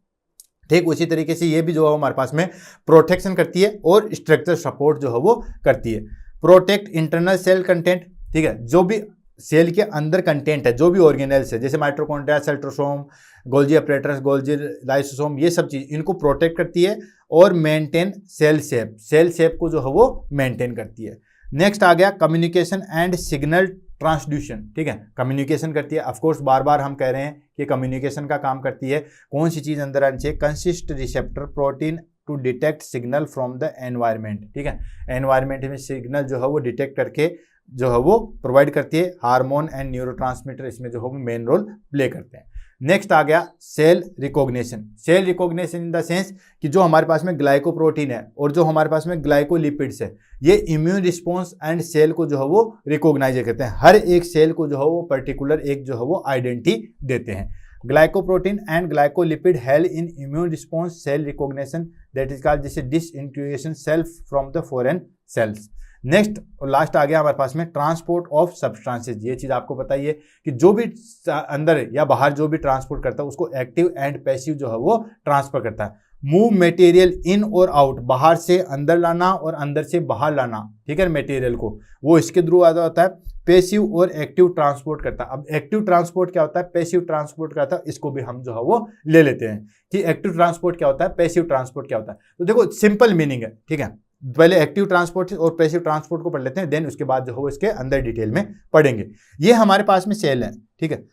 ठीक उसी तरीके से ये भी जो है हमारे पास में प्रोटेक्शन करती है और स्ट्रक्चर सपोर्ट जो है वो करती है। प्रोटेक्ट इंटरनल सेल कंटेंट, ठीक है, जो भी सेल के अंदर कंटेंट है, जो भी ऑर्गेनेल्स है, जैसे mitochondria, centrosome, Golgi apparatus, Golgi lysosome, ये सब चीज इनको प्रोटेक्ट करती है और maintain cell shape, cell shape को जो है वो मेंटेन करती है। नेक्स्ट आ गया कम्युनिकेशन एंड सिग्नल ट्रांसड्यूशन, ठीक है, कम्युनिकेशन करती है, ऑफ कोर्स बार बार हम कह रहे हैं कि कम्युनिकेशन का काम करती है। कौन सी चीज अंदर आनी चाहिए, consist receptor protein to detect signal from the environment, ठीक है, एनवायरमेंट में सिग्नल जो है वो डिटेक्ट करके जो है वो प्रोवाइड करती है। हार्मोन एंड न्यूरोट्रांसमीटर इसमें जो है वो मेन रोल प्ले करते हैं। नेक्स्ट आ गया cell recognition. Cell recognition in the sense कि जो हमारे पास में ग्लाइकोप्रोटीन है और जो हमारे पास में ग्लाइकोलिपिड्स है, ये इम्यून रिस्पॉन्स एंड सेल को जो है वो रिकॉग्नाइज करते हैं। हर एक सेल को जो है वो पर्टिकुलर एक जो है वो आइडेंटिटी देते हैं। Glycoprotein and glycolipid help in immune response cell recognition, that is called जैसे disintegration self from the foreign cells. Next और लास्ट आ गया हमारे पास में ट्रांसपोर्ट ऑफ सब्सटेंसेस। ये चीज आपको पता ही है कि जो भी अंदर या बाहर जो भी ट्रांसपोर्ट करता है उसको एक्टिव एंड पैसिव जो है वो ट्रांसफर करता है। मूव मटेरियल इन और आउट, बाहर से अंदर लाना और अंदर से बाहर लाना, ठीक है, मटेरियल को, वो इसके थ्रू आता होता है। पैसिव और एक्टिव ट्रांसपोर्ट करता है। अब एक्टिव ट्रांसपोर्ट क्या होता है, पैसिव ट्रांसपोर्ट क्या होता है, इसको भी हम जो है वो ले लेते हैं कि एक्टिव ट्रांसपोर्ट क्या होता है, पैसिव ट्रांसपोर्ट क्या होता है। तो देखो सिंपल मीनिंग है, ठीक है, पहले एक्टिव ट्रांसपोर्ट और पैसिव ट्रांसपोर्ट को पढ़ लेते हैं, देन उसके बाद जो है इसके अंदर डिटेल में पढ़ेंगे। ये हमारे पास में सेल है, ठीक है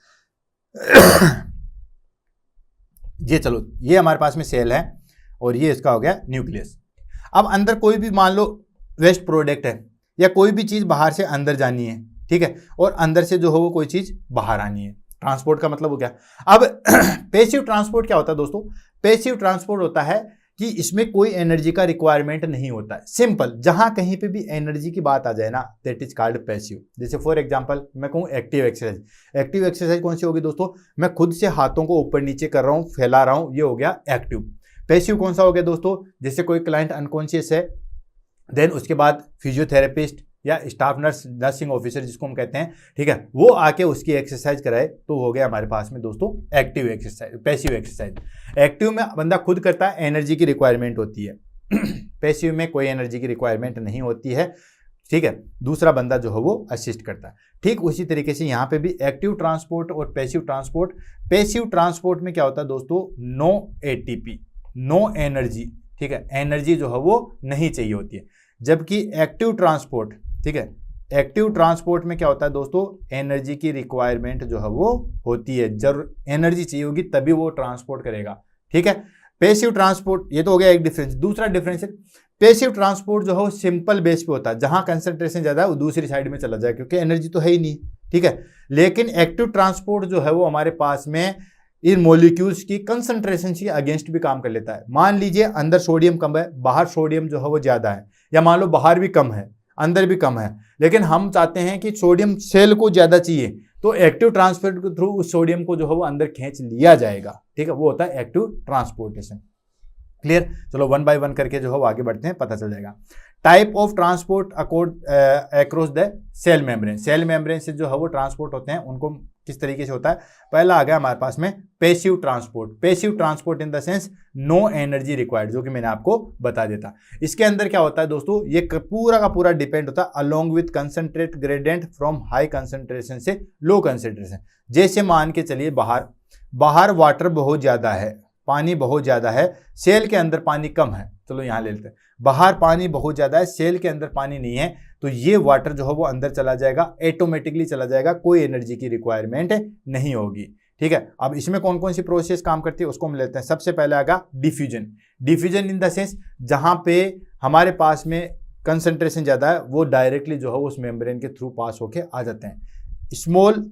ये चलो ये हमारे पास में सेल है और ये इसका हो गया न्यूक्लियस। अब अंदर कोई भी मान लो वेस्ट प्रोडक्ट है या कोई भी चीज बाहर से अंदर जानी है, ठीक है, और अंदर से जो हो वो कोई चीज बाहर आनी है। ट्रांसपोर्ट का मतलब हो गया। अब पैसिव ट्रांसपोर्ट क्या होता है दोस्तों, पैसिव ट्रांसपोर्ट होता है कि इसमें कोई एनर्जी का रिक्वायरमेंट नहीं होता है। सिंपल, जहां कहीं पे भी एनर्जी की बात आ जाए ना, दैट इज कॉल्ड पैसिव। जैसे फॉर एग्जांपल मैं कहूँ एक्टिव एक्सरसाइज। एक्टिव एक्सरसाइज कौन सी होगी दोस्तों, मैं खुद से हाथों को ऊपर नीचे कर रहा हूँ, फैला रहा हूँ, ये हो गया एक्टिव। पैसिव कौन सा हो गया दोस्तों, जैसे कोई क्लाइंट अनकॉन्शियस है, देन उसके बाद फिजियोथेरेपिस्ट या स्टाफ नर्स, नर्सिंग ऑफिसर जिसको हम कहते हैं, ठीक है, वो आके उसकी एक्सरसाइज कराए, तो हो गया हमारे पास में दोस्तों active exercise, passive exercise. Active में बंदा खुद करता है, एनर्जी की रिक्वायरमेंट होती है। पैसिव में कोई एनर्जी की रिक्वायरमेंट नहीं होती है, ठीक है, दूसरा बंदा जो है वो असिस्ट करता है। ठीक उसी तरीके से यहाँ पे भी एक्टिव ट्रांसपोर्ट और पैसिव ट्रांसपोर्ट। पैसिव ट्रांसपोर्ट में क्या होता है दोस्तों, नो एटीपी, नो एनर्जी, ठीक है, एनर्जी जो है वो नहीं चाहिए होती है। जबकि एक्टिव ट्रांसपोर्ट, ठीक है, एक्टिव ट्रांसपोर्ट में क्या होता है दोस्तों, एनर्जी की रिक्वायरमेंट जो है वो होती है, जरूर एनर्जी चाहिए होगी तभी वो ट्रांसपोर्ट करेगा, ठीक है। पैसिव ट्रांसपोर्ट, ये तो हो गया एक डिफरेंस। दूसरा डिफरेंस है, पैसिव ट्रांसपोर्ट जो है वो सिंपल बेस पे होता है, जहां कंसंट्रेशन ज्यादा है वो दूसरी साइड में चला जाए क्योंकि एनर्जी तो है ही नहीं, ठीक है। लेकिन एक्टिव ट्रांसपोर्ट जो है वो हमारे पास में इन मॉलिक्यूल्स की कंसंट्रेशन के अगेंस्ट भी काम कर लेता है। मान लीजिए अंदर सोडियम कम है, बाहर सोडियम जो है वो ज्यादा है, या मान लो बाहर भी कम है अंदर भी कम है, लेकिन हम चाहते हैं कि सोडियम सेल को ज्यादा चाहिए, तो एक्टिव ट्रांसपोर्ट के थ्रू उस सोडियम को जो है वो अंदर खींच लिया जाएगा, ठीक है, वो होता है एक्टिव ट्रांसपोर्टेशन। क्लियर, चलो वन बाय वन करके जो है वो आगे बढ़ते हैं, पता चल जाएगा। Type of transport across the cell membrane. Cell membrane से जो है वो ट्रांसपोर्ट होते हैं, उनको किस तरीके से होता है? पहला आ गया हमारे पास में passive transport. Passive transport in the sense no energy required, जो कि मैंने आपको बता देता। इसके अंदर क्या होता है दोस्तों, ये पूरा का पूरा डिपेंड होता है along with concentrate gradient from high concentration से लो कंसंट्रेशन। जैसे मान के चलिए बाहर वाटर बहुत ज्यादा है, पानी बहुत ज्यादा है, सेल के अंदर पानी कम है, चलो यहां ले लेते हैं। बाहर पानी बहुत ज्यादा है, सेल के अंदर पानी नहीं है, तो ये वाटर जो है वो अंदर चला जाएगा, ऑटोमेटिकली चला जाएगा, कोई एनर्जी की रिक्वायरमेंट नहीं होगी। ठीक है, अब इसमें कौन कौन सी प्रोसेस काम करती है उसको हम लेते हैं। सबसे पहले आएगा diffusion. Diffusion in the sense जहां पे हमारे पास में कंसंट्रेशन ज्यादा है, वो डायरेक्टली जो है उस मेम्ब्रेन के थ्रू पास होके आ जाते हैं। स्मॉल,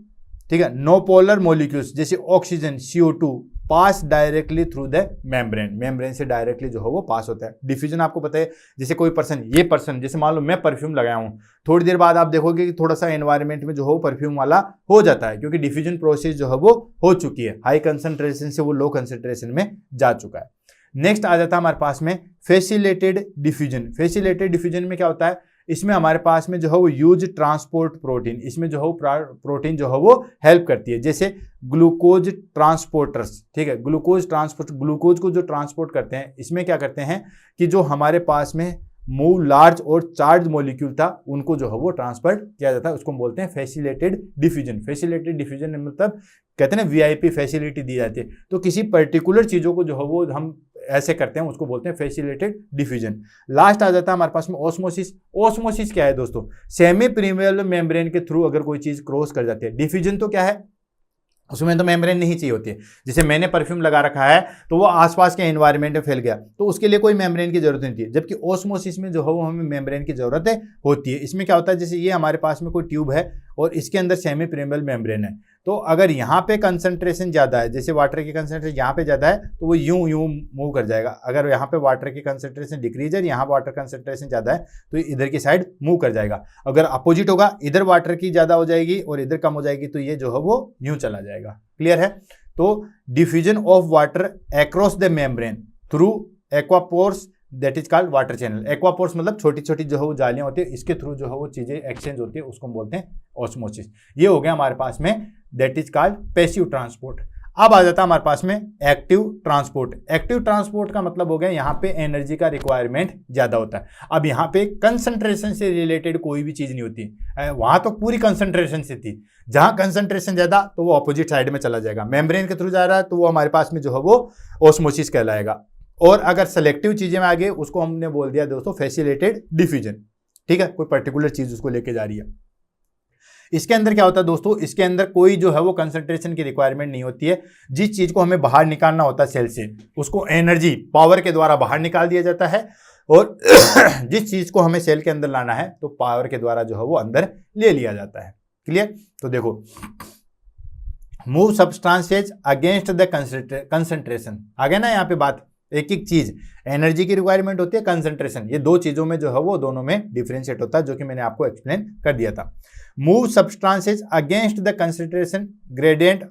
ठीक है, नो पोलर मॉलिक्यूल्स जैसे oxygen, CO2 pass directly through the membrane से डायरेक्टली जो है वो पास होता है। डिफ्यूजन आपको पता है, जैसे कोई पर्सन, ये पर्सन जैसे मान लो मैं परफ्यूम लगाया हूँ, थोड़ी देर बाद आप देखोगे कि थोड़ा सा एनवायरनमेंट में जो है वो परफ्यूम वाला हो जाता है, क्योंकि डिफ्यूजन प्रोसेस जो है वो हो चुकी है, हाई कंसंट्रेशन से वो लो कंसंट्रेशन में जा चुका है। नेक्स्ट आ जाता है हमारे पास में फैसिलिटेटेड डिफ्यूजन। फैसिलिटेटेड डिफ्यूजन में क्या होता है, इसमें हमारे पास में जो है वो यूज ट्रांसपोर्ट प्रोटीन, इसमें जो है वो प्रोटीन जो है वो हेल्प करती है, जैसे ग्लूकोज ट्रांसपोर्टर्स। ठीक है, ग्लूकोज को जो ट्रांसपोर्ट करते हैं, इसमें क्या करते हैं कि जो हमारे पास में मूव लार्ज और चार्ज मॉलिक्यूल था, उनको जो है वो ट्रांसफर किया जाता है, उसको हम बोलते हैं फैसिलिटेटेड डिफ्यूजन। फैसिलिटेटेड डिफ्यूजन मतलब कहते हैं ना VIP फैसिलिटी दी जाती है, तो किसी पर्टिकुलर चीजों को जो है वो हम ऐसे करते हैं, उसको बोलते हैं फैसिलिटेटेड डिफ्यूजन। लास्ट आ जाता है हमारे पास में ऑस्मोसिस। ऑस्मोसिस क्या है दोस्तों, सेमी परमेबल मेम्ब्रेन के थ्रू अगर कोई चीज क्रॉस कर जाती है। डिफ्यूजन तो क्या है, उसमें तो मेम्ब्रेन नहीं चाहिए होती है। जैसे मैंने परफ्यूम लगा रखा है तो वो आसपास के एनवायरनमेंट में फैल गया, तो उसके लिए कोई मेम्ब्रेन की जरूरत नहीं थी, जबकि ऑस्मोसिस में जो है वो हमें मेम्ब्रेन की जरूरत होती है। इसमें क्या होता है, जैसे ये हमारे पास में कोई ट्यूब है और इसके अंदर सेमी परमेबल मेम्ब्रेन है, तो अगर यहाँ पे कंसंट्रेशन ज्यादा है, जैसे वाटर की कंसंट्रेशन यहाँ पे ज्यादा है, तो वो यूं मूव कर जाएगा। अगर यहाँ पे वाटर की कंसंट्रेशन डिक्रीज है, यहाँ वाटर कंसंट्रेशन ज्यादा है, तो इधर की साइड मूव कर जाएगा। अगर अपोजिट होगा, इधर वाटर की ज्यादा हो जाएगी और इधर कम हो जाएगी, तो ये जो है वो यूं चला जाएगा। क्लियर है? तो diffusion of water across the membrane through aquapores, that is called water channel. Aquapores मतलब छोटी छोटी जो है वो जालियां होती है, इसके थ्रू जो है वो चीजें एक्सचेंज होती है, उसको हम बोलते हैं ऑस्मोसिस। ये हो गया हमारे पास में, that is called passive transport. अब आ जाता है हमारे पास में एक्टिव ट्रांसपोर्ट। एक्टिव ट्रांसपोर्ट का मतलब हो गया यहाँ पे एनर्जी का रिक्वायरमेंट ज्यादा होता है। अब यहाँ पे कंसंट्रेशन से रिलेटेड कोई भी चीज नहीं होती, वहां तो पूरी कंसंट्रेशन से थी। जहां कंसंट्रेशन ज्यादा तो वो ऑपोजिट साइड में चला जाएगा, मेम्ब्रेन के थ्रू जा रहा है तो वो हमारे पास में जो है वो ऑस्मोसिस कहलाएगा। और अगर सेलेक्टिव चीजें में आ गए, उसको हमने बोल दिया दोस्तों फैसिलिटेटेड डिफ्यूजन। ठीक है, कोई पर्टिकुलर चीज उसको लेके जा रही है। इसके अंदर क्या होता है दोस्तों, इसके अंदर कोई जो है वो कंसंट्रेशन की रिक्वायरमेंट नहीं होती है। जिस चीज को हमें बाहर निकालना होता है सेल से, उसको एनर्जी पावर के द्वारा बाहर निकाल दिया जाता है, और जिस चीज को हमें सेल के अंदर लाना है तो पावर के द्वारा जो है वो अंदर ले लिया जाता है। क्लियर? तो देखो, move substances against the concentration. आ गया ना यहाँ पे बात, एक एक चीज, एनर्जी की रिक्वायरमेंट होती है, कंसंट्रेशन, ये दो चीजों में जो है वो दोनों में डिफरेंशिएट होता है, जो कि मैंने आपको एक्सप्लेन कर दिया था। Move substances against the concentration gradient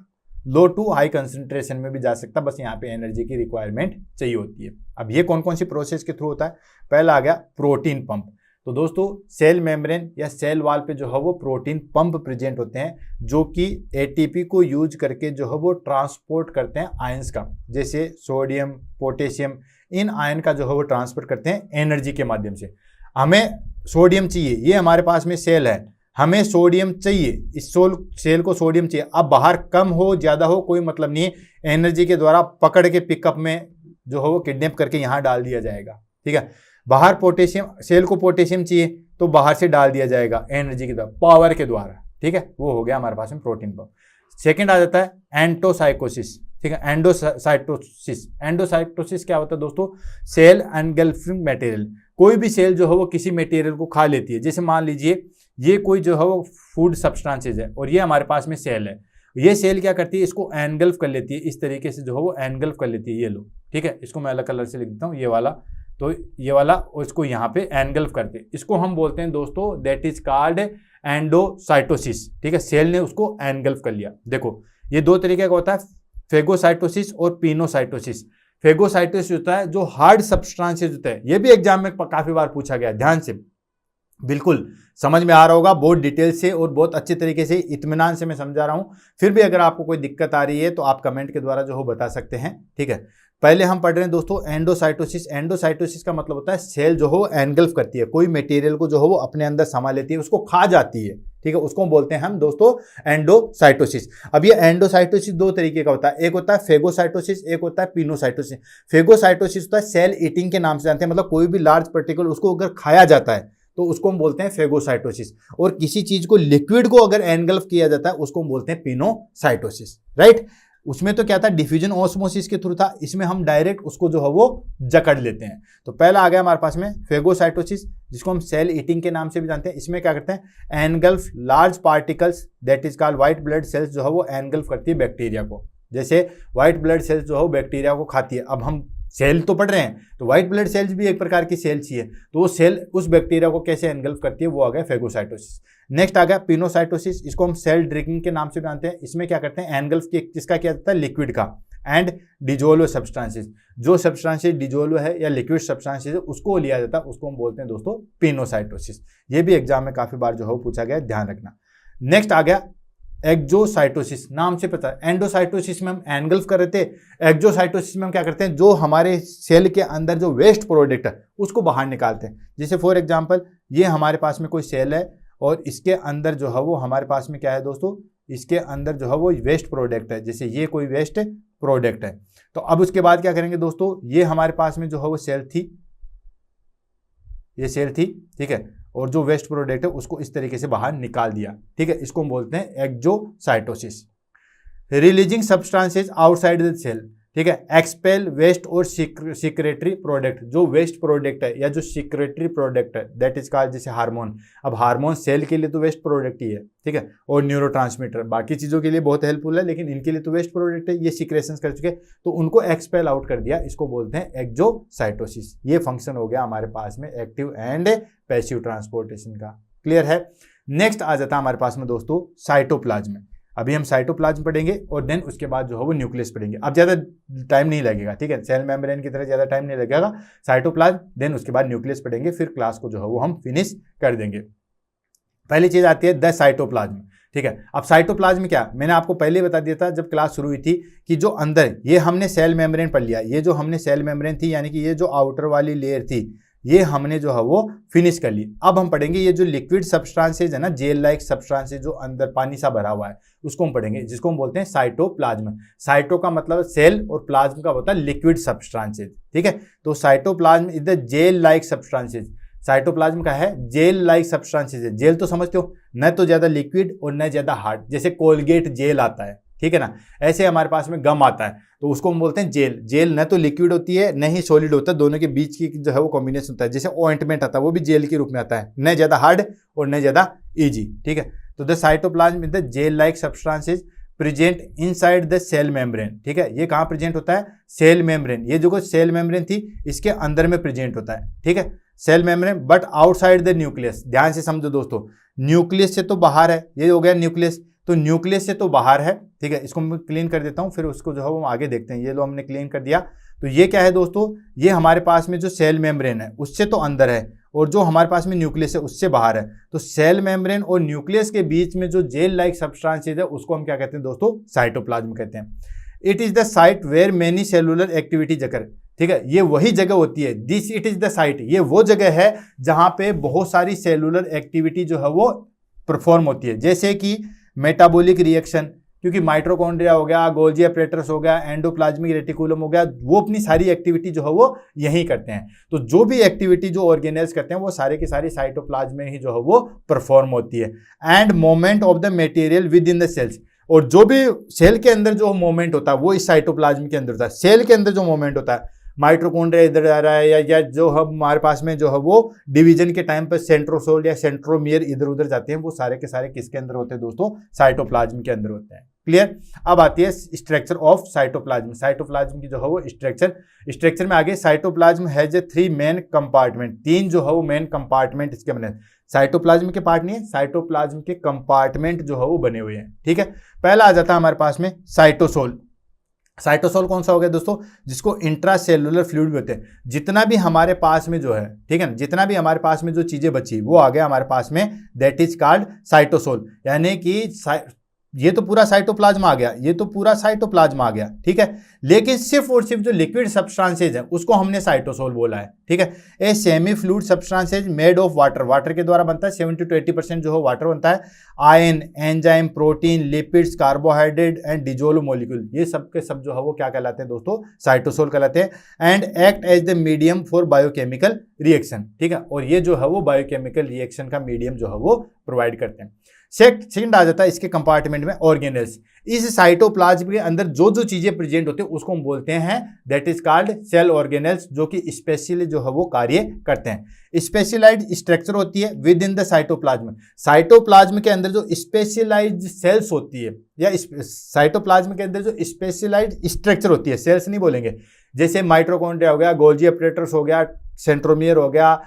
low to high concentration में भी जा सकता है, बस यहाँ पे एनर्जी की रिक्वायरमेंट चाहिए होती है। अब ये कौन कौन सी प्रोसेस के थ्रू होता है? पहला आ गया प्रोटीन पंप। तो दोस्तों सेल मेम्ब्रेन या सेल वॉल पे जो है वो प्रोटीन पंप प्रेजेंट होते हैं, जो कि ATP को यूज करके जो है वो ट्रांसपोर्ट करते हैं आयंस का, जैसे सोडियम, पोटेशियम, इन आयन का जो है वो ट्रांसपोर्ट करते हैं एनर्जी के माध्यम से। हमें सोडियम चाहिए, ये हमारे पास में सेल है, हमें सोडियम चाहिए, इस सेल को सोडियम चाहिए। अब बाहर कम हो ज्यादा हो कोई मतलब नहीं है, एनर्जी के द्वारा पकड़ के पिकअप में जो है वो किडनैप करके यहाँ डाल दिया जाएगा। ठीक है, बाहर पोटेशियम, सेल को पोटेशियम चाहिए तो बाहर से डाल दिया जाएगा एनर्जी के द्वारा, पावर के द्वारा। ठीक है, वो हो गया हमारे पास में प्रोटीन पंप। सेकंड आ जाता है एंडोसाइकोसिस। ठीक है, एंडोसाइटोसिस। एंडोसाइटोसिस क्या होता है दोस्तों? Cell engulfing material. कोई भी सेल जो है वो किसी मटेरियल को खा लेती है, जैसे मान लीजिए ये कोई जो है वो फूड सब्सटेंसेज है और ये हमारे पास में सेल है, ये सेल क्या करती है, इसको एनगल्फ कर लेती है, इस तरीके से जो है वो एनगल्फ कर लेती है। ये लो, ठीक है, इसको मैं अलग कलर से लिख देता हूँ, ये वाला, तो ये वाला, और इसको यहाँ पे एनगल्फ करते हैं, इसको हम बोलते हैं दोस्तों दैट इज कॉल्ड एंडोसाइटोसिस। ठीक है, सेल ने उसको एनगल्फ कर लिया। देखो ये दो तरीके का होता है, फेगोसाइटोसिस और पिनोसाइटोसिस। फेगोसाइटोसिस होता है जो हार्ड सब्सटेंसेज होता है, ये भी एग्जाम में काफी बार पूछा गया, ध्यान से। बिल्कुल समझ में आ रहा होगा, बहुत डिटेल से और बहुत अच्छे तरीके से इत्मीनान से मैं समझा रहा हूं। फिर भी अगर आपको कोई दिक्कत आ रही है तो आप कमेंट के द्वारा जो हो बता सकते हैं, ठीक है। पहले हम पढ़ रहे हैं दोस्तों एंडोसाइटोसिस। एंडोसाइटोसिस का मतलब होता है सेल जो हो एनगल्फ करती है, कोई मटेरियल को जो हो वो अपने अंदर समा लेती है, उसको खा जाती है, ठीक है, उसको बोलते हैं हम दोस्तों एंडोसाइटोसिस। अब ये एंडोसाइटोसिस दो तरीके का होता है, एक होता है फेगोसाइटोसिस, एक होता है पिनोसाइटोसिस। फेगोसाइटोसिस होता है सेल ईटिंग के नाम से जानते हैं, मतलब कोई भी लार्ज पार्टिकल उसको अगर खाया जाता है तो उसको हम बोलते हैं फेगोसाइटोसिस। और किसी चीज को लिक्विड को अगर एनगल्फ किया जाता है उसको हम बोलते हैं पिनोसाइटोसिस, राइट। उसमें तो क्या था, डिफ्यूजन ऑस्मोसिस के थ्रू था, इसमें हम डायरेक्ट उसको जो है वो जकड़ लेते हैं। तो पहला आ गया हमारे पास में फेगोसाइटोसिस, जिसको हम सेल ईटिंग के नाम से भी जानते हैं। इसमें क्या करते हैं, engulf large particles, that is called white blood cells जो है वो एनगल्फ करती है बैक्टीरिया को। जैसे व्हाइट ब्लड सेल्स जो है वो बैक्टीरिया को खाती है। अब हम सेल तो पढ़ रहे हैं तो व्हाइट ब्लड सेल्स भी एक प्रकार की सेल्स ही है, तो वो सेल उस बैक्टीरिया को कैसे एनगल्फ करती है, वो आ गया फेगोसाइटोसिस। नेक्स्ट आ गया पिनोसाइटोसिस, इसको हम सेल ड्रिंकिंग के नाम से जानते हैं। इसमें क्या करते हैं, एनगल्फ किसका किया जाता है, लिक्विड का, एंड डिजोल्व सब्सटेंसेस, जो सब्सटेंसेस डिजोल्व है या लिक्विड सब्सटेंसेस है उसको लिया जाता है, उसको हम बोलते हैं दोस्तों पिनोसाइटोसिस। ये भी एग्जाम में काफी बार जो है पूछा गया, ध्यान रखना। नेक्स्ट आ गया एक्जोसाइटोसिस, नाम से पता है। एंडोसाइटोसिस में हम एनगल्फ कर रहे थे, एक्जोसाइटोसिस में हम क्या करते हैं, जो हमारे सेल के अंदर जो वेस्ट प्रोडक्ट है उसको बाहर निकालते हैं। जैसे फॉर एग्जांपल ये हमारे पास में कोई सेल है और इसके अंदर जो है वो हमारे पास में क्या है दोस्तों, इसके अंदर जो है वो वेस्ट प्रोडक्ट है, जैसे ये कोई वेस्ट प्रोडक्ट है। तो अब उसके बाद क्या करेंगे दोस्तों, ये हमारे पास में जो है वो सेल थी, ये सेल थी, ठीक है, और जो वेस्ट प्रोडक्ट है उसको इस तरीके से बाहर निकाल दिया, ठीक है, इसको हम बोलते हैं exocytosis. Releasing substances outside the cell, ठीक है, एक्सपेल वेस्ट और सिक्रेटरी प्रोडक्ट, जो वेस्ट प्रोडक्ट है या जो सिक्रेटरी प्रोडक्ट है दैट इज कॉल्ड, जैसे हार्मोन। अब हार्मोन सेल के लिए तो वेस्ट प्रोडक्ट ही है, ठीक है, और न्यूरोट्रांसमीटर बाकी चीजों के लिए बहुत हेल्पफुल है, लेकिन इनके लिए तो वेस्ट प्रोडक्ट है, ये सिक्रेशंस कर चुके, तो उनको एक्सपेल आउट कर दिया, इसको बोलते हैं एक्जोसाइटोसिस। ये फंक्शन हो गया हमारे पास में एक्टिव एंड पैसिव ट्रांसपोर्टेशन का, क्लियर है। नेक्स्ट आ जाता है हमारे पास में दोस्तों साइटोप्लाज्म। अभी हम साइटोप्लाज्म पढ़ेंगे और देन उसके बाद जो है वो न्यूक्लियस पढ़ेंगे। अब ज़्यादा टाइम नहीं लगेगा, ठीक है, सेल मेम्ब्रेन की तरह ज़्यादा टाइम नहीं लगेगा। साइटोप्लाज्म देन उसके बाद न्यूक्लियस पढ़ेंगे, फिर क्लास को जो है वो हम फिनिश कर देंगे। पहली चीज़ आती है द साइटोप्लाज्म, ठीक है। अब साइटोप्लाज्म क्या, मैंने आपको पहले बता दिया था जब क्लास शुरू हुई थी कि जो अंदर ये हमने सेल मेम्ब्रेन पढ़ लिया, ये जो हमने सेल मेम्ब्रेन थी यानी कि ये जो आउटर वाली लेयर थी ये हमने जो है वो फिनिश कर ली। अब हम पढ़ेंगे ये जो लिक्विड सब्सटेंसेज है ना, जेल लाइक सब्सटेंसेज जो अंदर पानी सा भरा हुआ है उसको हम पढ़ेंगे, जिसको हम बोलते हैं साइटोप्लाज्म। साइटो का मतलब सेल और प्लाज्म का होता है लिक्विड सब्सटेंसेज, ठीक है। तो cytoplasm is the gel like substances. Cytoplasm का है जेल लाइक सब्सटेंसेज है। जेल तो समझते हो, न तो ज्यादा लिक्विड और न ज्यादा हार्ड, जैसे कोलगेट जेल आता है, ठीक है ना, ऐसे हमारे पास में गम आता है तो उसको हम बोलते हैं जेल। जेल न तो लिक्विड होती है न ही सॉलिड होता है, दोनों के बीच की जो है वो कॉम्बिनेशन होता है। जैसे ऑइंटमेंट आता है वो भी जेल के रूप में आता है, न ज्यादा हार्ड और न ज्यादा इजी, ठीक है। तो the cytoplasm is the gel like substances present inside the cell membrane, ठीक है। ये कहाँ प्रेजेंट होता है, सेल मेम्ब्रेन। ये जो सेल मेम्ब्रेन थी इसके अंदर में प्रेजेंट होता है, ठीक है, cell membrane, but outside the nucleus. ध्यान से समझो दोस्तों, न्यूक्लियस से तो बाहर है, ये हो गया न्यूक्लियस, तो न्यूक्लियस से तो बाहर है, ठीक है। इसको मैं क्लीन कर देता हूं, फिर उसको जो है वो आगे देखते हैं। ये लो हमने क्लीन कर दिया। तो ये क्या है दोस्तों, ये हमारे पास में जो सेल मेम्ब्रेन है उससे तो अंदर है और जो हमारे पास में न्यूक्लियस है उससे बाहर है। तो सेल मेम्ब्रेन और न्यूक्लियस के बीच में जो जेल लाइक सब्सटेंसेज है उसको हम क्या कहते हैं दोस्तों, साइटोप्लाज्म कहते हैं। It is the site where many cellular activity occur, ठीक है, ये वही जगह होती है। This it is the site, ये वो जगह है जहां पे बहुत सारी सेलुलर एक्टिविटी जो है वो परफॉर्म होती है, जैसे कि मेटाबॉलिक रिएक्शन, क्योंकि माइटोकॉन्ड्रिया हो गया, गोल्जी एपरेटस हो गया, एंडोप्लाज्मिक रेटिकुलम हो गया, वो अपनी सारी एक्टिविटी जो है वो यहीं करते हैं। तो जो भी एक्टिविटी जो ऑर्गेनेल्स करते हैं वो सारे की सारी साइटोप्लाज्म में ही जो है वो परफॉर्म होती है। And moment of the material within the cells, और जो भी सेल के अंदर जो मोमेंट होता है वो इस साइटोप्लाज्म के अंदर होता है। सेल के अंदर जो मोमेंट होता है, माइटोकॉन्ड्रिया इधर जा रहा है या जो हमारे पास में जो है वो डिवीजन के टाइम पर सेंट्रोसोल या सेंट्रोमियर इधर उधर जाते हैं, वो सारे के सारे किसके अंदर होते हैं दोस्तों, साइटोप्लाज्म के अंदर होते हैं। क्लियर। अब आती है स्ट्रक्चर ऑफ साइटोप्लाज्म। साइटोप्लाज्म की जो है वो स्ट्रक्चर में आगे cytoplasm has a 3 main compartment, 3 जो है वो मेन कंपार्टमेंट इसके बने। साइटोप्लाज्म के पार्ट नहीं है, साइटोप्लाज्म के कंपार्टमेंट जो है वो बने हुए हैं, ठीक है। पहला आ जाता है हमारे पास में साइटोसोल। साइटोसोल कौन सा हो गया दोस्तों, जिसको इंट्रा सेलुलर फ्लूइड भी होते हैं। जितना भी हमारे पास में जो है, ठीक है ना, जितना भी हमारे पास में जो चीजें बची वो आ गया हमारे पास में, दैट इज कॉल्ड साइटोसोल। यानी कि ये तो पूरा साइटोप्लाज्म आ गया, ये तो पूरा साइटोप्लाज्म आ गया, ठीक है। लेकिन सिर्फ और सिर्फ जो लिक्विड सब्सटेंसेज है उसको हमने साइटोसोल बोला है, ठीक है। A semi fluid substances made of water, water के द्वारा बनता है, 70 to 80% जो है वाटर बनता है। Ion, enzyme, protein, lipids, carbohydrate and dissolve molecule, ये सब के सब जो है वो क्या कहलाते हैं दोस्तों, साइटोसोल कहलाते हैं। And act as the medium for biochemical reaction, ठीक है। और ये जो है वो बायोकेमिकल रिएक्शन का मीडियम जो है वो प्रोवाइड करते हैं। सेकंड आ जाता है इसके कंपार्टमेंट में ऑर्गेनेल्स। इस साइटोप्लाज्म के अंदर जो जो चीजें प्रेजेंट होती है उसको हम बोलते हैं that is called cell organelles, जो कि स्पेशली जो है वो कार्य करते हैं। स्पेशलाइज्ड स्ट्रक्चर होती है with in the cytoplasm. Cytoplasm के अंदर जो स्पेशलाइज्ड सेल्स होती है, या साइटोप्लाज्म के अंदर जो स्पेशलाइज्ड स्ट्रक्चर होती है, सेल्स नहीं बोलेंगे, जैसे माइटोकॉन्ड्रिया हो गया, गोल्जी अपरेटस हो गया, सेंट्रोमियर हो गया,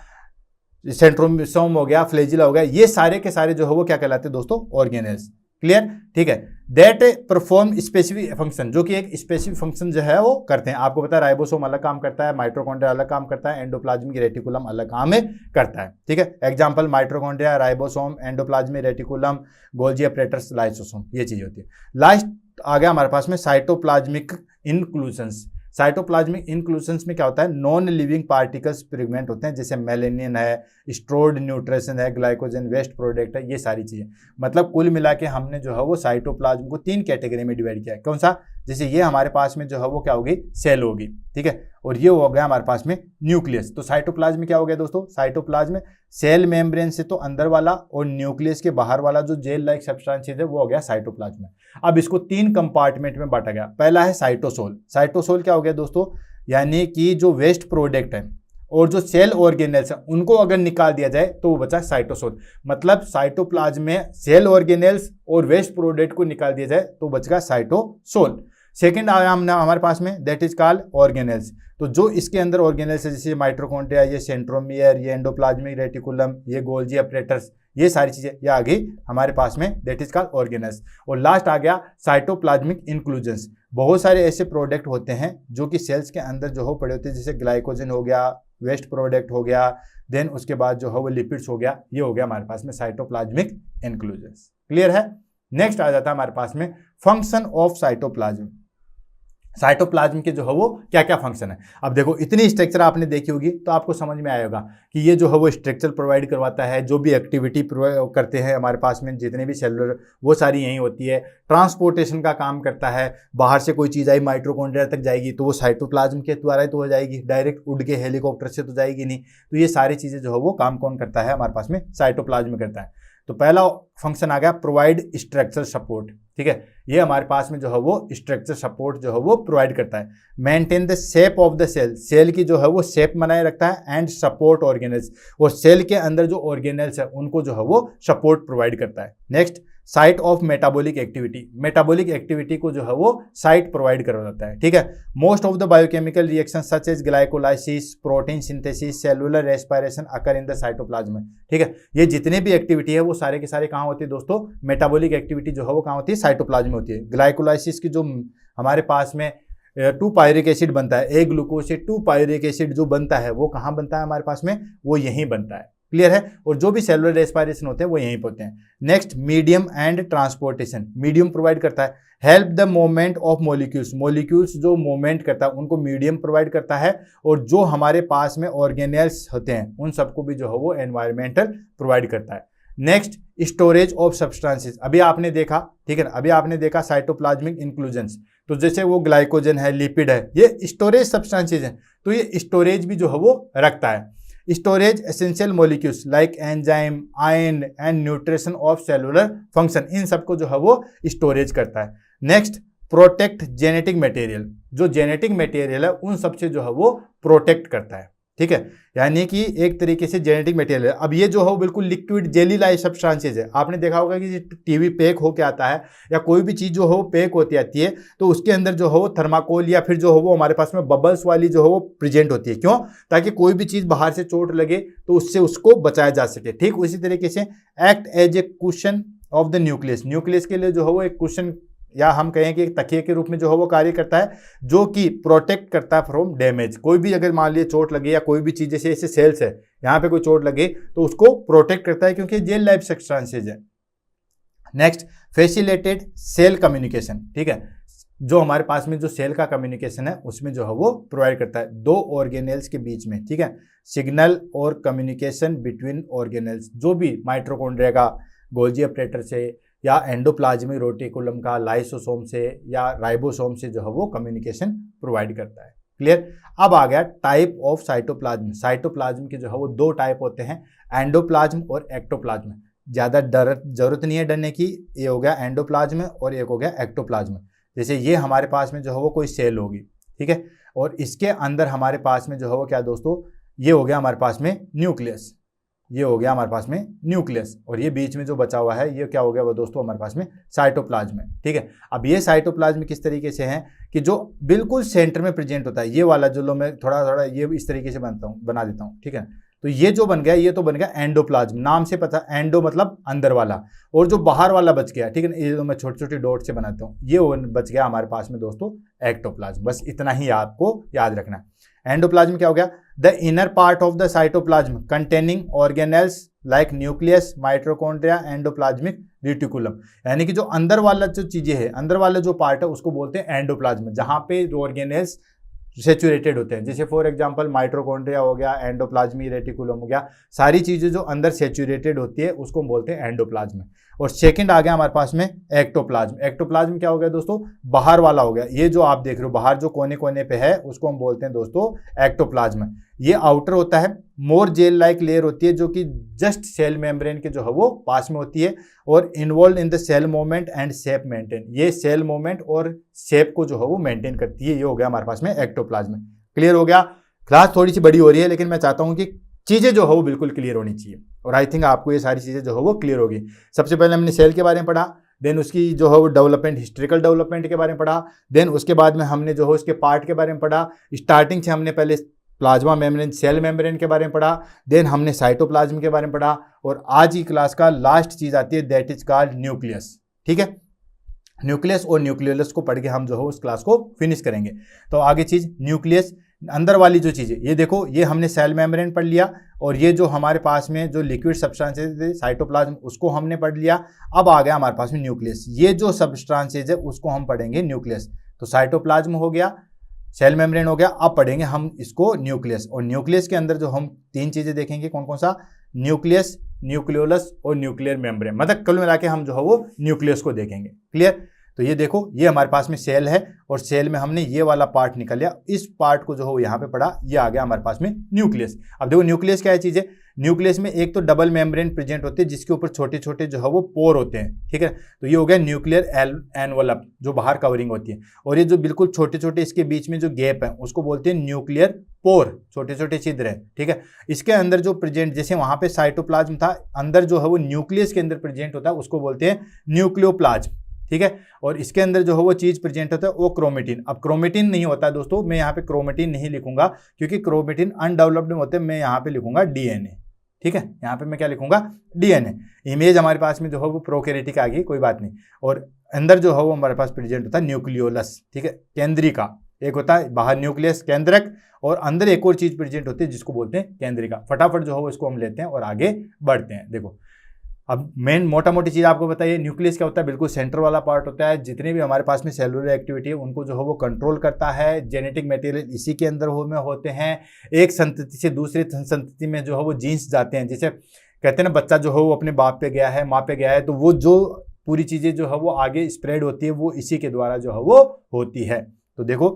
सेंट्रोसोम हो गया, फ्लैजिला हो गया, ये सारे के सारे जो है वो क्या कहलाते हैं दोस्तों, ऑर्गेनेल्स। क्लियर, ठीक है। दैट परफॉर्म स्पेसिफिक फंक्शन, जो कि एक स्पेसिफिक फंक्शन जो है वो करते हैं। आपको पता है राइबोसोम अलग काम करता है, माइटोकॉन्ड्रिया अलग काम करता है, एंडोप्लाज्मिक रेटिकुलम अलग काम करता है, ठीक है। Example mitochondria, ribosome, endoplasmic reticulum, Golgi apparatus, lysosome, ये चीज होती है। लास्ट आ गया हमारे पास में साइटोप्लाज्मिक इंक्लूजन्स। साइटोप्लाज्मिक इंक्लूजन्स में क्या होता है, नॉन लिविंग पार्टिकल्स प्रेगनेंट होते हैं, जैसे मेलेनिन है, स्टोर्ड न्यूट्रिशन है, ग्लाइकोजन वेस्ट प्रोडक्ट है, ये सारी चीजें। मतलब कुल मिला के हमने जो है वो साइटोप्लाज्म को 3 कैटेगरी में डिवाइड किया है। कौन सा, जैसे ये हमारे पास में जो है वो क्या होगी, सेल होगी, ठीक है। और ये हो गया हमारे पास में न्यूक्लियस। तो साइटोप्लाज्म क्या हो गया दोस्तों, साइटोप्लाज्म सेल मेम्ब्रेन से तो अंदर वाला और न्यूक्लियस के बाहर वाला जो जेल लाइक सब्सटेंस है वो हो गया साइटोप्लाज्म। अब इसको 3 कंपार्टमेंट में बांटा गया। पहला है साइटोसोल। साइटोसोल क्या हो गया दोस्तों, यानी कि जो वेस्ट प्रोडक्ट है और जो सेल ऑर्गेनेल्स है उनको अगर निकाल दिया जाए तो वो बचा साइटोसोल। मतलब साइटोप्लाज्म में सेल ऑर्गेनेल्स और वेस्ट प्रोडक्ट को निकाल दिया जाए तो बचेगा साइटोसोल। सेकेंड आया हमने हमारे पास में दैट इज कॉल्ड ऑर्गेनेल्स। तो जो इसके अंदर ऑर्गेनेल्स है, जैसे माइटोकॉन्ड्रिया, ये सेंट्रोमियर, ये एंडोप्लाज्मिक रेटिकुलम, ये गोल्जी अपरेटस, ये सारी चीजें ये आ गई हमारे पास में, दैट इज कॉल्ड ऑर्गेनेल्स। और लास्ट आ गया साइटोप्लाज्मिक इंक्लूजन्स। बहुत सारे ऐसे प्रोडक्ट होते हैं जो कि सेल्स के अंदर जो हो पड़े होते हैं, जैसे ग्लाइकोजन हो गया, वेस्ट प्रोडक्ट हो गया, देन उसके बाद जो है वो लिपिड्स हो गया, ये हो गया हमारे पास में साइटोप्लाज्मिक इंक्लूजन्स। क्लियर है। नेक्स्ट आ जाता है हमारे पास में फंक्शन ऑफ साइटोप्लाज्म। साइटोप्लाज्म के जो है वो क्या क्या फंक्शन है। अब देखो इतनी स्ट्रक्चर आपने देखी होगी तो आपको समझ में आएगा कि ये जो है वो स्ट्रक्चर प्रोवाइड करवाता है, जो भी एक्टिविटी करते हैं हमारे पास में जितने भी सेलुलर, वो सारी यही होती है। ट्रांसपोर्टेशन का काम करता है, बाहर से कोई चीज़ आई माइटोकॉन्ड्रिया तक जाएगी तो वो साइटोप्लाज्म के द्वारा ही तो हो जाएगी, डायरेक्ट उड़ के हेलीकॉप्टर से तो जाएगी नहीं। तो ये सारी चीज़ें जो है वो काम कौन करता है, हमारे पास में साइटोप्लाज्म करता है। तो पहला फंक्शन आ गया प्रोवाइड स्ट्रक्चर सपोर्ट, ठीक है। ये हमारे पास में जो है वो स्ट्रक्चर सपोर्ट जो है वो प्रोवाइड करता है। Maintain the shape of the cell, cell की जो है वो शेप बनाए रखता है। एंड सपोर्ट ऑर्गेनेल्स, और सेल के अंदर जो ऑर्गेनेल्स है उनको जो है वो सपोर्ट प्रोवाइड करता है। Next site of metabolic activity, metabolic activity को जो है वो साइट प्रोवाइड करवाता है, ठीक है। Most of the biochemical reaction such as glycolysis, protein synthesis, cellular respiration occur in the cytoplasm, ठीक है। ये जितने भी एक्टिविटी है वो सारे के सारे कहाँ होती है दोस्तों, मेटाबॉलिक एक्टिविटी जो है वो कहाँ होती है, साइटोप्लाज्म में होती है। ग्लाइकोलाइसिस की जो हमारे पास में 2 पायरिक एसिड बनता है, एक ग्लूकोज से 2 पायरिक एसिड जो बनता है वो कहाँ बनता है हमारे पास में, वो यहीं बनता है। क्लियर है। और जो भी सेलुलर रेस्पिरेशन होते हैं वो यहीं पे होते हैं। Next medium and transportation, medium provide करता है। Help the movement of molecules, molecules जो मूवमेंट करता है उनको मीडियम प्रोवाइड करता है। और जो हमारे पास में ऑर्गेनेल्स होते हैं उन सबको भी जो है वो एनवायरमेंटल प्रोवाइड करता है। नेक्स्ट स्टोरेज ऑफ सब्सटेंसेस, अभी आपने देखा, ठीक है ना, अभी आपने देखा साइटोप्लाज्मिक इंक्लूजन्स, तो जैसे वो ग्लाइकोजन है, लिपिड है, ये स्टोरेज सब्सटेंसेस हैं, तो ये स्टोरेज भी जो है वो रखता है। Storage essential molecules like enzyme, ion and nutrition of cellular function, इन सबको जो है वो स्टोरेज करता है। नेक्स्ट प्रोटेक्ट जेनेटिक मटेरियल, जो जेनेटिक मटेरियल है उन सबसे जो है वो प्रोटेक्ट करता है, ठीक है। यानी कि एक तरीके से जेनेटिक मटेरियल है। अब ये जो है बिल्कुल लिक्विड जेली लाइक सब्सटेंसेस है। आपने देखा होगा कि टीवी पैक होके आता है या कोई भी चीज़ जो है वो पैक होती आती है तो उसके अंदर जो है वो थर्माकोल या फिर जो है वो हमारे पास में बबल्स वाली जो है वो प्रेजेंट होती है। क्यों? ताकि कोई भी चीज़ बाहर से चोट लगे तो उससे उसको बचाया जा सके। ठीक उसी तरीके से act as a cushion of the nucleus, nucleus के लिए जो है वो एक कुशन या हम कहें कि एक तकिए के रूप में जो है वो कार्य करता है, जो कि प्रोटेक्ट करता है फ्रॉम डैमेज। कोई भी अगर मान लीजिए चोट लगे या कोई भी चीज जैसे ऐसे सेल्स है, यहाँ पे कोई चोट लगे तो उसको प्रोटेक्ट करता है, क्योंकि जेल लाइफ सब्सटेंसेज है। नेक्स्ट, फैसिलिटेट सेल कम्युनिकेशन, ठीक है, जो हमारे पास में जो सेल का कम्युनिकेशन है उसमें जो है वो प्रोवाइड करता है दो ऑर्गेनेल्स के बीच में, ठीक है, सिग्नल और कम्युनिकेशन बिटवीन ऑर्गेनेल्स, जो भी माइटोकॉन्ड्रिया का गोल्जी अपरेटर से या एंडोप्लाज्मिक रेटिकुलम का लाइसोसोम से या राइबोसोम से जो है वो कम्युनिकेशन प्रोवाइड करता है। क्लियर। अब आ गया टाइप ऑफ साइटोप्लाज्म। साइटोप्लाज्म के जो है वो दो टाइप होते हैं, एंडोप्लाज्म और एक्टोप्लाज्म। ज़्यादा जरूरत नहीं है डरने की, ये हो गया एंडोप्लाज्म और एक हो गया एक्टोप्लाज्म। जैसे ये हमारे पास में जो है वो कोई सेल होगी, ठीक है, और इसके अंदर हमारे पास में जो है वो क्या दोस्तों, ये हो गया हमारे पास में न्यूक्लियस, ये हो गया हमारे पास में न्यूक्लियस, और ये बीच में जो बचा हुआ है ये क्या हो गया वो दोस्तों हमारे पास में साइटोप्लाज्म है, ठीक है। अब ये साइटोप्लाज्म किस तरीके से है कि जो बिल्कुल सेंटर में प्रेजेंट होता है, ये वाला जो लो मैं थोड़ा ये इस तरीके से बना देता हूँ, ठीक है। तो ये जो बन गया, ये तो बन गया एंडोप्लाज्म, नाम से पता, एंडो मतलब अंदर वाला, और जो बाहर वाला बच गया, ठीक है ना, ये तो मैं छोटी छोटी डॉट से बनाता हूँ, ये बच गया हमारे पास में दोस्तों एक्टोप्लाज्म। बस इतना ही आपको याद रखना है। एंडोप्लाज्म क्या हो गया, the inner part of the cytoplasm containing organelles like nucleus, mitochondria, endoplasmic reticulum, यानी कि जो अंदर वाला जो चीजें है, अंदर वाला जो पार्ट है उसको बोलते हैं एंडोप्लाज्म, जहां पे ऑर्गेनेल्स सेचुरेटेड होते हैं। जैसे फॉर एग्जांपल माइटोकॉन्ड्रिया हो गया, एंडोप्लाज्मिक रेटिकुलम हो गया, सारी चीजें जो अंदर सेचुरेटेड होती है उसको हम बोलते हैं एंडोप्लाज्म। और सेकंड आ गया हमारे पास में एक्टोप्लाज्म। एक्टोप्लाज्म क्या हो गया दोस्तों, बाहर वाला हो गया, ये जो आप देख रहे हो बाहर जो कोने कोने पे है उसको हम बोलते हैं दोस्तों एक्टोप्लाज्म। ये आउटर होता है, मोर जेल लाइक लेयर होती है जो कि जस्ट सेल मेम्ब्रेन के जो है वो पास में होती है, और involve in the cell movement and shape maintain, ये सेल मूवमेंट और शेप को जो है वो मेंटेन करती है। ये हो गया हमारे पास में एक्टोप्लाज्म। क्लियर हो गया। क्लास थोड़ी सी बड़ी हो रही है लेकिन मैं चाहता हूं कि चीजें जो है वो बिल्कुल क्लियर होनी चाहिए, और आई थिंक आपको ये सारी चीजें जो है वो क्लियर होगी। सबसे पहले हमने सेल के बारे में पढ़ा, देन उसकी जो है वो डेवलपमेंट, हिस्ट्रिकल डेवलपमेंट के बारे में पढ़ा, देन उसके बाद में हमने जो है उसके पार्ट के बारे में पढ़ा। स्टार्टिंग से हमने पहले प्लाज्मा मेम्ब्रेन, सेल मेम्ब्रेन के बारे में पढ़ा, देन हमने साइटोप्लाज्म के बारे में पढ़ा, और आज की क्लास का लास्ट चीज आती है दैट इज कॉल्ड न्यूक्लियस, ठीक है। न्यूक्लियस और न्यूक्लियोलस को पढ़ के हम जो है उस क्लास को फिनिश करेंगे। तो आगे चीज न्यूक्लियस, अंदर वाली जो चीज़ है, ये देखो, ये हमने सेल मेम्ब्रेन पढ़ लिया, और ये जो हमारे पास में जो लिक्विड सब्सटेंसेज थे साइटोप्लाज्म उसको हमने पढ़ लिया। अब आ गया हमारे पास में न्यूक्लियस, ये जो सब्सटेंसेज है उसको हम पढ़ेंगे न्यूक्लियस। तो साइटोप्लाज्म हो गया, सेल मेम्ब्रेन हो गया, अब पढ़ेंगे हम इसको न्यूक्लियस। और न्यूक्लियस के अंदर जो हम तीन चीजें देखेंगे, कौन कौन सा, न्यूक्लियस, न्यूक्लियोलस और न्यूक्लियर मेम्ब्रेन, मतलब कुल मिला के हम जो है वो न्यूक्लियस को देखेंगे। क्लियर। तो ये देखो, ये हमारे पास में सेल है, और सेल में हमने ये वाला पार्ट निकाल लिया, इस पार्ट को जो है यहाँ पे पढ़ा, ये आ गया हमारे पास में न्यूक्लियस। अब देखो न्यूक्लियस क्या है चीज़ है, न्यूक्लियस में एक तो डबल मेम्ब्रेन प्रेजेंट होते हैं जिसके ऊपर छोटे छोटे जो है वो पोर होते हैं, ठीक है। तो ये हो गया न्यूक्लियर एनवलप, जो बाहर कवरिंग होती है, और ये जो बिल्कुल छोटे छोटे इसके बीच में जो गैप है उसको बोलते हैं न्यूक्लियर पोर, छोटे छोटे छिद्र है, ठीक है। इसके अंदर जो प्रेजेंट, जैसे वहां पे साइटोप्लाज्म था, अंदर जो है वो न्यूक्लियस के अंदर प्रेजेंट होता है उसको बोलते हैं न्यूक्लियोप्लाज्म, ठीक है। और इसके अंदर जो है वो चीज प्रेजेंट होता है वो क्रोमेटिन। अब क्रोमेटिन नहीं होता है दोस्तों, मैं यहाँ पे क्रोमेटिन नहीं लिखूंगा क्योंकि क्रोमेटिन अनडेवलप्ड होते हैं, मैं यहाँ पे लिखूंगा डीएनए, ठीक है। यहाँ पे मैं क्या लिखूंगा, डीएनए। इमेज हमारे पास में जो है वो प्रोकैरियोटिक आ गई, कोई बात नहीं। और अंदर जो है वो हमारे पास प्रेजेंट होता है न्यूक्लियोलस, ठीक है, केंद्रिका। एक होता है बाहर न्यूक्लियस केंद्रक, और अंदर एक और चीज प्रेजेंट होती है जिसको बोलते हैं केंद्रिका। फटाफट जो है वो इसको हम लेते हैं और आगे बढ़ते हैं। देखो, अब मेन मोटा मोटी चीज़ आपको बताइए, न्यूक्लियस क्या होता है, बिल्कुल सेंटर वाला पार्ट होता है, जितने भी हमारे पास में सेलुलर एक्टिविटी है उनको जो है वो कंट्रोल करता है। जेनेटिक मटेरियल इसी के अंदर में होते हैं। एक संतति से दूसरी संतति में जो है वो जीन्स जाते हैं, जैसे कहते हैं ना, बच्चा जो है वो अपने बाप पे गया है, माँ पे गया है, तो वो जो पूरी चीज़ें जो है वो आगे स्प्रेड होती है, वो इसी के द्वारा जो है वो होती है। तो देखो,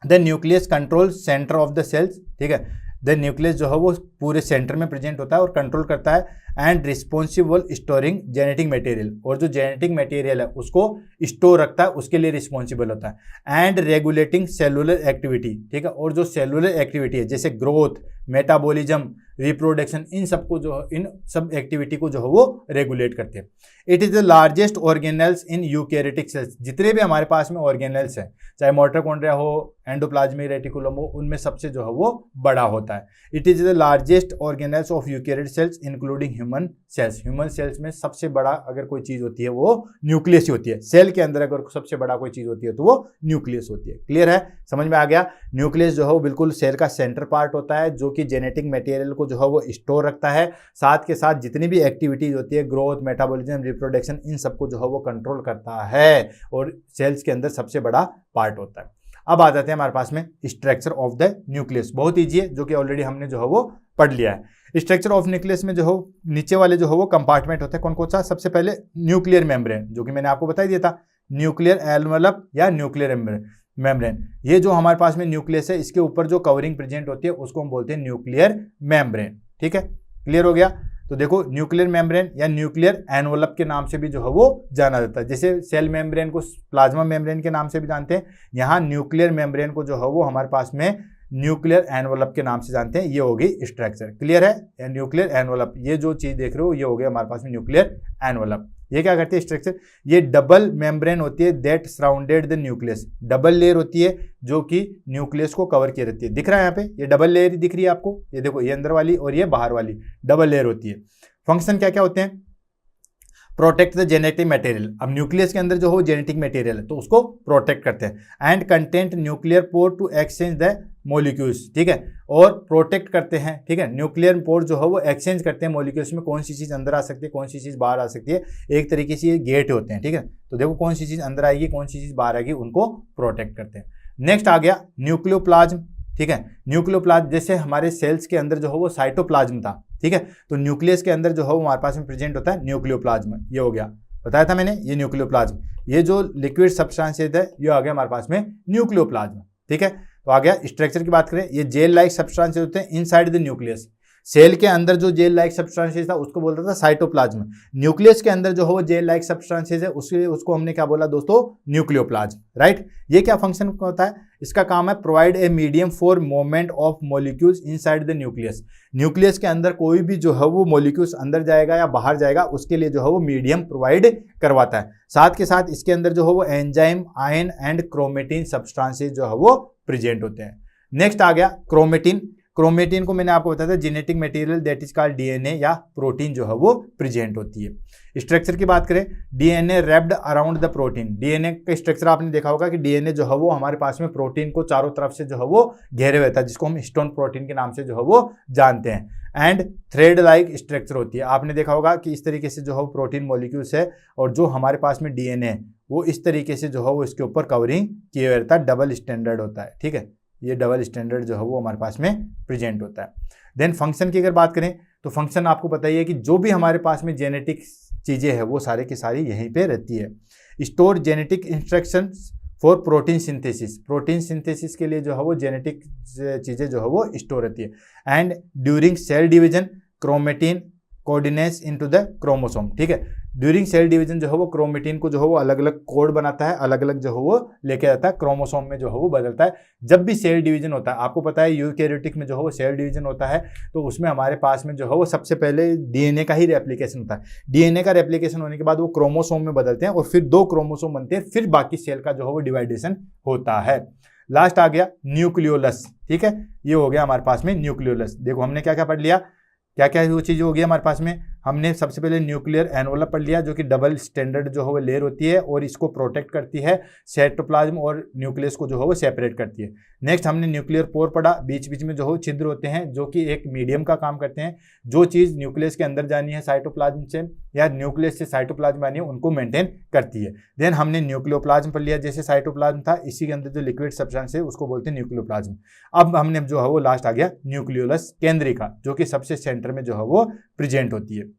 the nucleus control centre of the cells, ठीक है। द न्यूक्लियस जो है वो पूरे सेंटर में प्रेजेंट होता है और कंट्रोल करता है, and responsible storing genetic material, और जो जेनेटिक मटेरियल है उसको स्टोर रखता है, उसके लिए रिस्पॉन्सिबल होता है। एंड रेगुलेटिंग सेलुलर एक्टिविटी, ठीक है, और जो सेलुलर एक्टिविटी है जैसे ग्रोथ, मेटाबॉलिज्म, रिप्रोडक्शन, इन सब एक्टिविटी को जो है वो रेगुलेट करते हैं। It is the largest organelles in eukaryotic cells, जितने भी हमारे पास में ऑर्गेनेल्स हैं, चाहे माइटोकॉन्ड्रिया हो, एंडोप्लाज्मिक रेटिकुलम हो, उनमें सबसे जो है वो बड़ा होता है। It is the largest organelles of eukaryotic cells including human cells. Human cells में सबसे बड़ा अगर कोई चीज होती है वो न्यूक्लियस ही होती है। सेल के अंदर अगर सबसे बड़ा कोई चीज होती है तो वो न्यूक्लियस होती है। क्लियर है, समझ में आ गया। न्यूक्लियस जो है वो बिल्कुल सेल का सेंटर पार्ट होता है, जो कि जेनेटिक मटेरियल को जो है वो स्टोर रखता है। साथ के साथ जितनी भी एक्टिविटीज होती है, ग्रोथ, मेटाबॉलिज्म, रिप्रोडक्शन, इन सबको जो है वो कंट्रोल करता है और सेल्स के अंदर सबसे बड़ा पार्ट होता है। अब आ जाते हैं हमारे पास में स्ट्रक्चर ऑफ द न्यूक्लियस। बहुत ईजी है, जो कि ऑलरेडी हमने जो है वो पढ़ लिया है। स्ट्रक्चर ऑफ न्यूक्लियस में जो है नीचे वाले जो है वो कंपार्टमेंट होते हैं। कौन कौन सा? सबसे पहले न्यूक्लियर मेम्ब्रेन, जो कि मैंने आपको बता दिया था, न्यूक्लियर एनवेलप या न्यूक्लियर मेम्ब्रेन। ये जो हमारे पास में न्यूक्लियस है, इसके ऊपर जो कवरिंग प्रेजेंट होती है उसको हम बोलते हैं न्यूक्लियर मेम्ब्रेन। ठीक है, क्लियर हो गया। तो देखो, न्यूक्लियर मेम्ब्रेन या न्यूक्लियर एनवेलप के नाम से भी जो है वो जाना जाता है। जैसे सेल मेम्ब्रेन को प्लाज्मा मेम्ब्रेन के नाम से भी जानते हैं, यहाँ न्यूक्लियर मेम्ब्रेन को जो है वो हमारे पास में न्यूक्लियर एनवेलप के नाम से जानते हैं। ये होगी स्ट्रक्चर। क्लियर है, न्यूक्लियर एनवेलप, ये जो चीज देख रहे हो ये हो गया हमारे पास में न्यूक्लियर एनवेलप। ये क्या करती है स्ट्रक्चर? ये डबल मेम्ब्रेन होती है that surrounded the nucleus. Double layer होती है जो कि न्यूक्लियस को कवर किए रहती है। दिख रहा है यहाँ पे, ये डबल लेयर दिख रही है आपको। ये देखो, ये अंदर वाली और ये बाहर वाली डबल लेयर होती है। फंक्शन क्या क्या होते हैं? Protect the genetic material. अब न्यूक्लियस के अंदर जो हो जेनेटिक मटेरियल है तो उसको प्रोटेक्ट करते हैं। And content nuclear pore to exchange the molecules. ठीक है, और प्रोटेक्ट करते हैं। ठीक है, न्यूक्लियर पोर जो है वो एक्सचेंज करते हैं मोलिक्यूल्स में, कौन सी चीज अंदर आ सकती है, कौन सी चीज बाहर आ सकती है। एक तरीके से ये गेट होते हैं। ठीक है, तो देखो कौन सी चीज अंदर आएगी, कौन सी चीज बाहर आएगी, उनको प्रोटेक्ट करते हैं। नेक्स्ट आ गया न्यूक्लियोप्लाज्म। ठीक है, न्यूक्लियोप्लाज्म जैसे हमारे सेल्स के अंदर जो है वो साइटोप्लाज्म था। ठीक है, तो न्यूक्लियस के अंदर जो है वो हमारे पास में प्रेजेंट होता है न्यूक्लियोप्लाज्म। ये हो गया, बताया था मैंने, ये न्यूक्लियोप्लाज्म। ये जो लिक्विड सब्सटेंसेस है ये आ गया हमारे पास में न्यूक्लियोप्लाज्म। ठीक है, तो आ गया स्ट्रक्चर की बात करें, ये जेल लाइक सब्सटेंसेस होते हैं इनसाइड द न्यूक्लियस। सेल के अंदर जो जेल लाइक सब्सटेंसेस था उसको बोलता था साइटोप्लाज्म। न्यूक्लियस के अंदर जो है वो जेल लाइक सब्सटेंसेस है उसको हमने क्या बोला दोस्तों? न्यूक्लियोप्लाज्म। राइट, ये क्या फंक्शन होता है? इसका काम है provide a medium for movement of molecules inside the nucleus. Nucleus के अंदर कोई भी जो है वो मॉलिक्यूल्स अंदर जाएगा या बाहर जाएगा, उसके लिए जो है वो मीडियम प्रोवाइड करवाता है। साथ के साथ इसके अंदर जो है वो enzyme, ion and chromatin substances जो है वो प्रेजेंट होते हैं। नेक्स्ट आ गया क्रोमेटिन। क्रोमेटिन को मैंने आपको बताया था genetic material that is called DNA या प्रोटीन जो है वो प्रेजेंट होती है। स्ट्रक्चर की बात करें, DNA wrapped around the protein. DNA का स्ट्रक्चर आपने देखा होगा कि डीएनए जो है वो हमारे पास में प्रोटीन को चारों तरफ से जो है वो घेरे हुए था, जिसको हम हिस्टोन प्रोटीन के नाम से जो है वो जानते हैं। एंड थ्रेड लाइक स्ट्रक्चर होती है। आपने देखा होगा कि इस तरीके से जो है वो प्रोटीन मॉलिक्यूल्स है और जो हमारे पास में डीएनए वो इस तरीके से जो है वो इसके ऊपर कवरिंग किए हुए रहता है, डबल स्टैंडर्ड होता है। ठीक है, ये डबल स्टैंडर्ड जो है वो हमारे पास में प्रेजेंट होता है। देन फंक्शन की अगर बात करें तो फंक्शन आपको पता ही है कि जो भी हमारे पास में जेनेटिक चीज़ें हैं वो सारे की सारी यहीं पे रहती है। Store genetic instructions for protein synthesis. Protein synthesis के लिए जो है वो जेनेटिक चीज़ें जो है वो स्टोर रहती है। And during cell division chromatin coordinates into the chromosome. ठीक है, ड्यूरिंग सेल डिवीजन जो है वो क्रोमेटिन को जो है वो अलग अलग कोड बनाता है, अलग अलग जो है वो लेके जाता है क्रोमोसोम में जो है वो बदलता है। जब भी सेल डिवीजन होता है, आपको पता है यूकैरियोटिक में जो है वो सेल डिवीजन होता है तो उसमें हमारे पास में जो है वो सबसे पहले डीएनए का ही रेप्लिकेशन होता है। डीएनए का रेप्लिकेशन होने के बाद वो क्रोमोसोम में बदलते हैं और फिर 2 क्रोमोसोम बनते हैं, फिर बाकी सेल का जो है वो डिवाइडेशन होता है। लास्ट आ गया न्यूक्लियोलस। ठीक है, ये हो गया हमारे पास में न्यूक्लियोलस। देखो हमने क्या क्या पढ़ लिया, क्या क्या वो चीज़ होगी हमारे पास में। हमने सबसे पहले न्यूक्लियर एनवेलप पढ़ लिया, जो कि डबल स्टैंडर्ड जो है वो लेयर होती है और इसको प्रोटेक्ट करती है, साइटोप्लाज्म और न्यूक्लियस को जो है वो सेपरेट करती है। नेक्स्ट हमने न्यूक्लियर पोर पढ़ा, बीच बीच में जो है छिद्र होते हैं जो कि एक मीडियम का काम करते हैं। जो चीज़ न्यूक्लियस के अंदर जानी है साइटोप्लाज्म से या न्यूक्लियस से साइटोप्लाज्म आनी है उनको मेंटेन करती है। देन हमने न्यूक्लियोप्लाज्म पढ़ लिया, जैसे साइटोप्लाज्म था इसी के अंदर जो लिक्विड सब्सटेंस है उसको बोलते हैं न्यूक्लियोप्लाज्म। अब हमने जो है वो लास्ट आ गया न्यूक्लियोलस केंद्रिका, जो कि सबसे सेंटर में जो है वो प्रेजेंट होती है।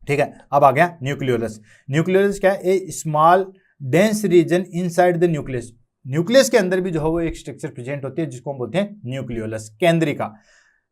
ठीक है, अब आ गया न्यूक्लियोलस। न्यूक्लियोलस क्या है? A small dense region inside the nucleus. Nucleus के अंदर भी जो है वो एक स्ट्रक्चर प्रेजेंट होती है जिसको हम बोलते हैं न्यूक्लियोलस केंद्रिका।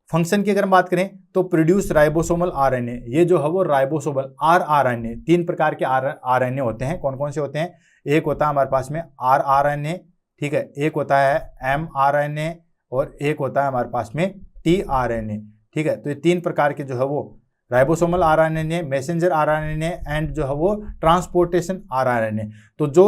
फंक्शन की अगर बात करें तो प्रोड्यूस राइबोसोमल आरएनए। ये जो है वो राइबोसोमल आरएनए, 3 प्रकार के आरएनए होते हैं। कौन कौन से होते हैं? एक होता है हमारे पास में आरएनए, ठीक है, एक होता है mRNA और एक होता है हमारे पास में tRNA। ठीक है, तो ये 3 प्रकार के जो है वो ribosomal RNA, messenger RNA and जो है वो ट्रांसपोर्टेशन आरएनए। तो जो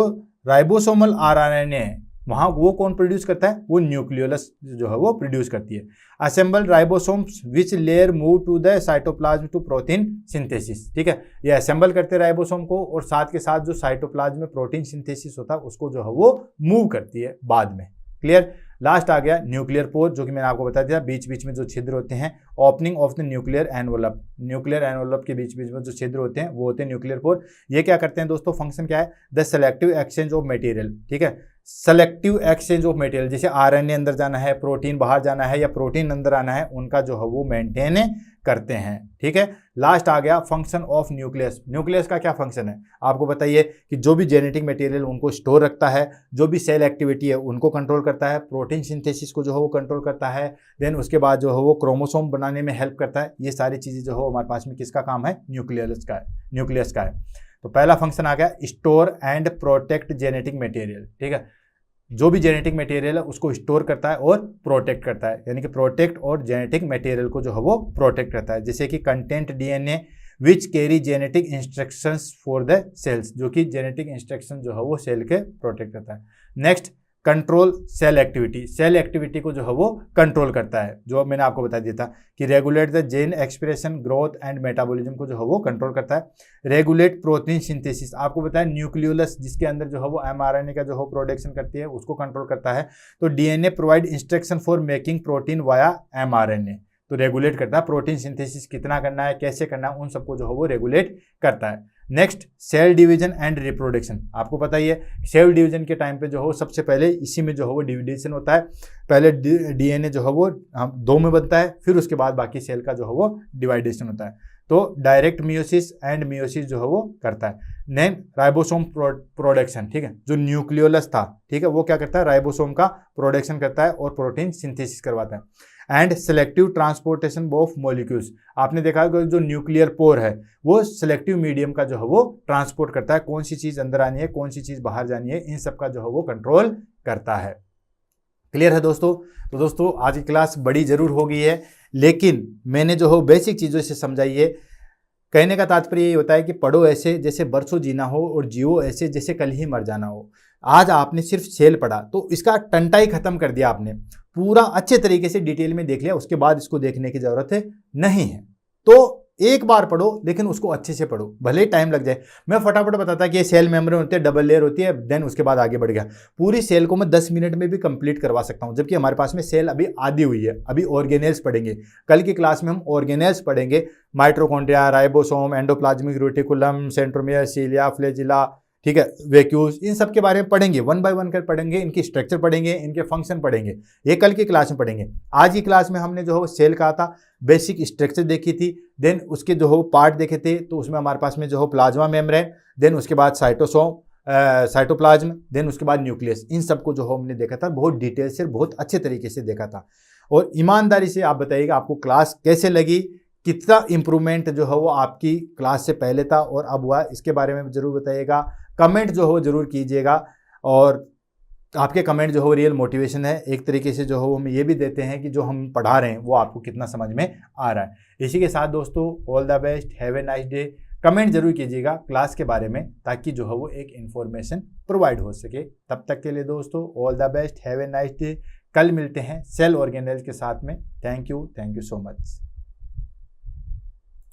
राइबोसोमल आरएनए वहाँ वो कौन प्रोड्यूस करता है, वो न्यूक्लियोलस जो है वो प्रोड्यूस करती है। Assemble ribosomes which layer move to the cytoplasm to protein synthesis, ठीक है, ये असेंबल करते हैं राइबोसोम को और साथ के साथ जो साइटोप्लाज्म में प्रोटीन सिंथेसिस होता है उसको जो है वो मूव करती है बाद में। क्लियर। लास्ट आ गया न्यूक्लियर पोर, जो कि मैंने आपको बता दिया बीच बीच में जो छिद्र होते हैं, opening of the nuclear envelope, nuclear envelope के बीच बीच में जो छिद्र होते हैं वो होते हैं न्यूक्लियर पोर। ये क्या करते हैं दोस्तों, फंक्शन क्या है, the selective exchange of material, ठीक है, सेलेक्टिव एक्सचेंज ऑफ मटेरियल, जैसे आरएनए अंदर जाना है, प्रोटीन बाहर जाना है या प्रोटीन अंदर आना है, उनका जो है वो मेंटेन करते हैं, ठीक है। लास्ट आ गया फंक्शन ऑफ न्यूक्लियस। न्यूक्लियस का क्या फंक्शन है, आपको बताइए कि जो भी जेनेटिक मटेरियल उनको स्टोर रखता है, जो भी सेल एक्टिविटी है उनको कंट्रोल करता है, प्रोटीन सिंथेसिस को जो है वो कंट्रोल करता है, देन उसके बाद जो है वो क्रोमोसोम बनाने में हेल्प करता है। ये सारी चीज़ें जो है हमारे पास में किसका काम है, न्यूक्लियस का है, न्यूक्लियस का है। तो पहला फंक्शन आ गया store and protect genetic material, ठीक है, जो भी जेनेटिक मटेरियल है उसको स्टोर करता है और प्रोटेक्ट करता है, यानी कि प्रोटेक्ट और जेनेटिक मटेरियल को जो है वो प्रोटेक्ट करता है। जैसे कि content DNA which carry genetic instructions for the cells, जो कि जेनेटिक इंस्ट्रक्शन जो है वो सेल के प्रोटेक्ट करता है। Next control cell activity, cell activity को जो है वो कंट्रोल करता है, जो मैंने आपको बता दिया था कि regulate the gene expression, growth and metabolism को जो है वो कंट्रोल करता है। रेगुलेट प्रोटीन सिंथेसिस, आपको बताया न्यूक्लियोलस जिसके अंदर जो है वो एमआरएनए का जो है प्रोडक्शन करती है उसको कंट्रोल करता है। तो DNA provide instruction for making protein via mRNA, तो रेगुलेट करता है प्रोटीन सिंथेसिस कितना करना है, कैसे करना है, उन सबको जो है वो रेगुलेट करता है। Next cell division and reproduction, आपको पता ही है सेल डिवीजन के टाइम पे जो हो सबसे पहले इसी में जो है वो डिविडेशन होता है, पहले डीएनए जो है वो दो में बनता है, फिर उसके बाद बाकी सेल का जो है वो डिवाइडेशन होता है। तो डायरेक्ट मियोसिस एंड मियोसिस जो है वो करता है। नेम राइबोसोम प्रोडक्शन, ठीक है, जो न्यूक्लियोलस था, ठीक है, वो क्या करता है, राइबोसोम का प्रोडक्शन करता है और प्रोटीन सिंथेसिस करवाता है। And selective transportation of molecules, आपने देखा है जो न्यूक्लियर पोर है वो सेलेक्टिव मीडियम का जो है वो ट्रांसपोर्ट करता है, कौन सी चीज अंदर आनी है, कौन सी चीज बाहर जानी है, इन सब का जो है वो कंट्रोल करता है। क्लियर है दोस्तों। तो दोस्तों आज की क्लास बड़ी जरूर हो गई है, लेकिन मैंने जो है बेसिक चीज़ों से समझाई है। कहने का तात्पर्य ये होता है कि पढ़ो ऐसे जैसे बरसों जीना हो और जियो ऐसे जैसे कल ही मर जाना हो। आज आपने सिर्फ सेल पढ़ा तो इसका टंटा ही खत्म कर दिया, आपने पूरा अच्छे तरीके से डिटेल में देख लिया, उसके बाद इसको देखने की जरूरत नहीं है। तो एक बार पढ़ो लेकिन उसको अच्छे से पढ़ो, भले ही टाइम लग जाए। मैं फटाफट बताता कि ये सेल मेम्ब्रेन होती है, डबल लेयर होती है, देन उसके बाद आगे बढ़ गया। पूरी सेल को मैं 10 मिनट में भी कंप्लीट करवा सकता हूं, जबकि हमारे पास में सेल अभी आधी हुई है। अभी ऑर्गेनेल्स पढ़ेंगे, कल की क्लास में हम ऑर्गेनेल्स पढ़ेंगे, mitochondria, ribosome, endoplasmic reticulum, centromere, cilia, flagella, ठीक है, वैक्यूल्स, इन सब के बारे में पढ़ेंगे, वन बाय वन कर पढ़ेंगे, इनकी स्ट्रक्चर पढ़ेंगे, इनके फंक्शन पढ़ेंगे, ये कल की क्लास में पढ़ेंगे। आज की क्लास में हमने जो है सेल कहा था, बेसिक स्ट्रक्चर देखी थी, देन उसके जो हो पार्ट देखे थे, तो उसमें हमारे पास में जो हो प्लाज्मा मेम्ब्रेन, देन उसके बाद साइटोसोम, साइटोप्लाज्म, देन उसके बाद न्यूक्लियस, इन सबको जो हो हमने देखा था, बहुत डिटेल से, बहुत अच्छे तरीके से देखा था। और ईमानदारी से आप बताइएगा आपको क्लास कैसे लगी, कितना इंप्रूवमेंट जो है वो आपकी क्लास से पहले था और अब हुआ, इसके बारे में जरूर बताइएगा। कमेंट जो हो जरूर कीजिएगा, और आपके कमेंट जो हो रियल मोटिवेशन है। एक तरीके से जो हो हम ये भी देते हैं कि जो हम पढ़ा रहे हैं वो आपको कितना समझ में आ रहा है। इसी के साथ दोस्तों all the best, have a nice day. Comment जरूर कीजिएगा क्लास के बारे में, ताकि जो है वो एक इन्फॉर्मेशन प्रोवाइड हो सके। तब तक के लिए दोस्तों all the best, have a nice day. कल मिलते हैं सेल ऑर्गेनेल्स के साथ में। Thank you so much.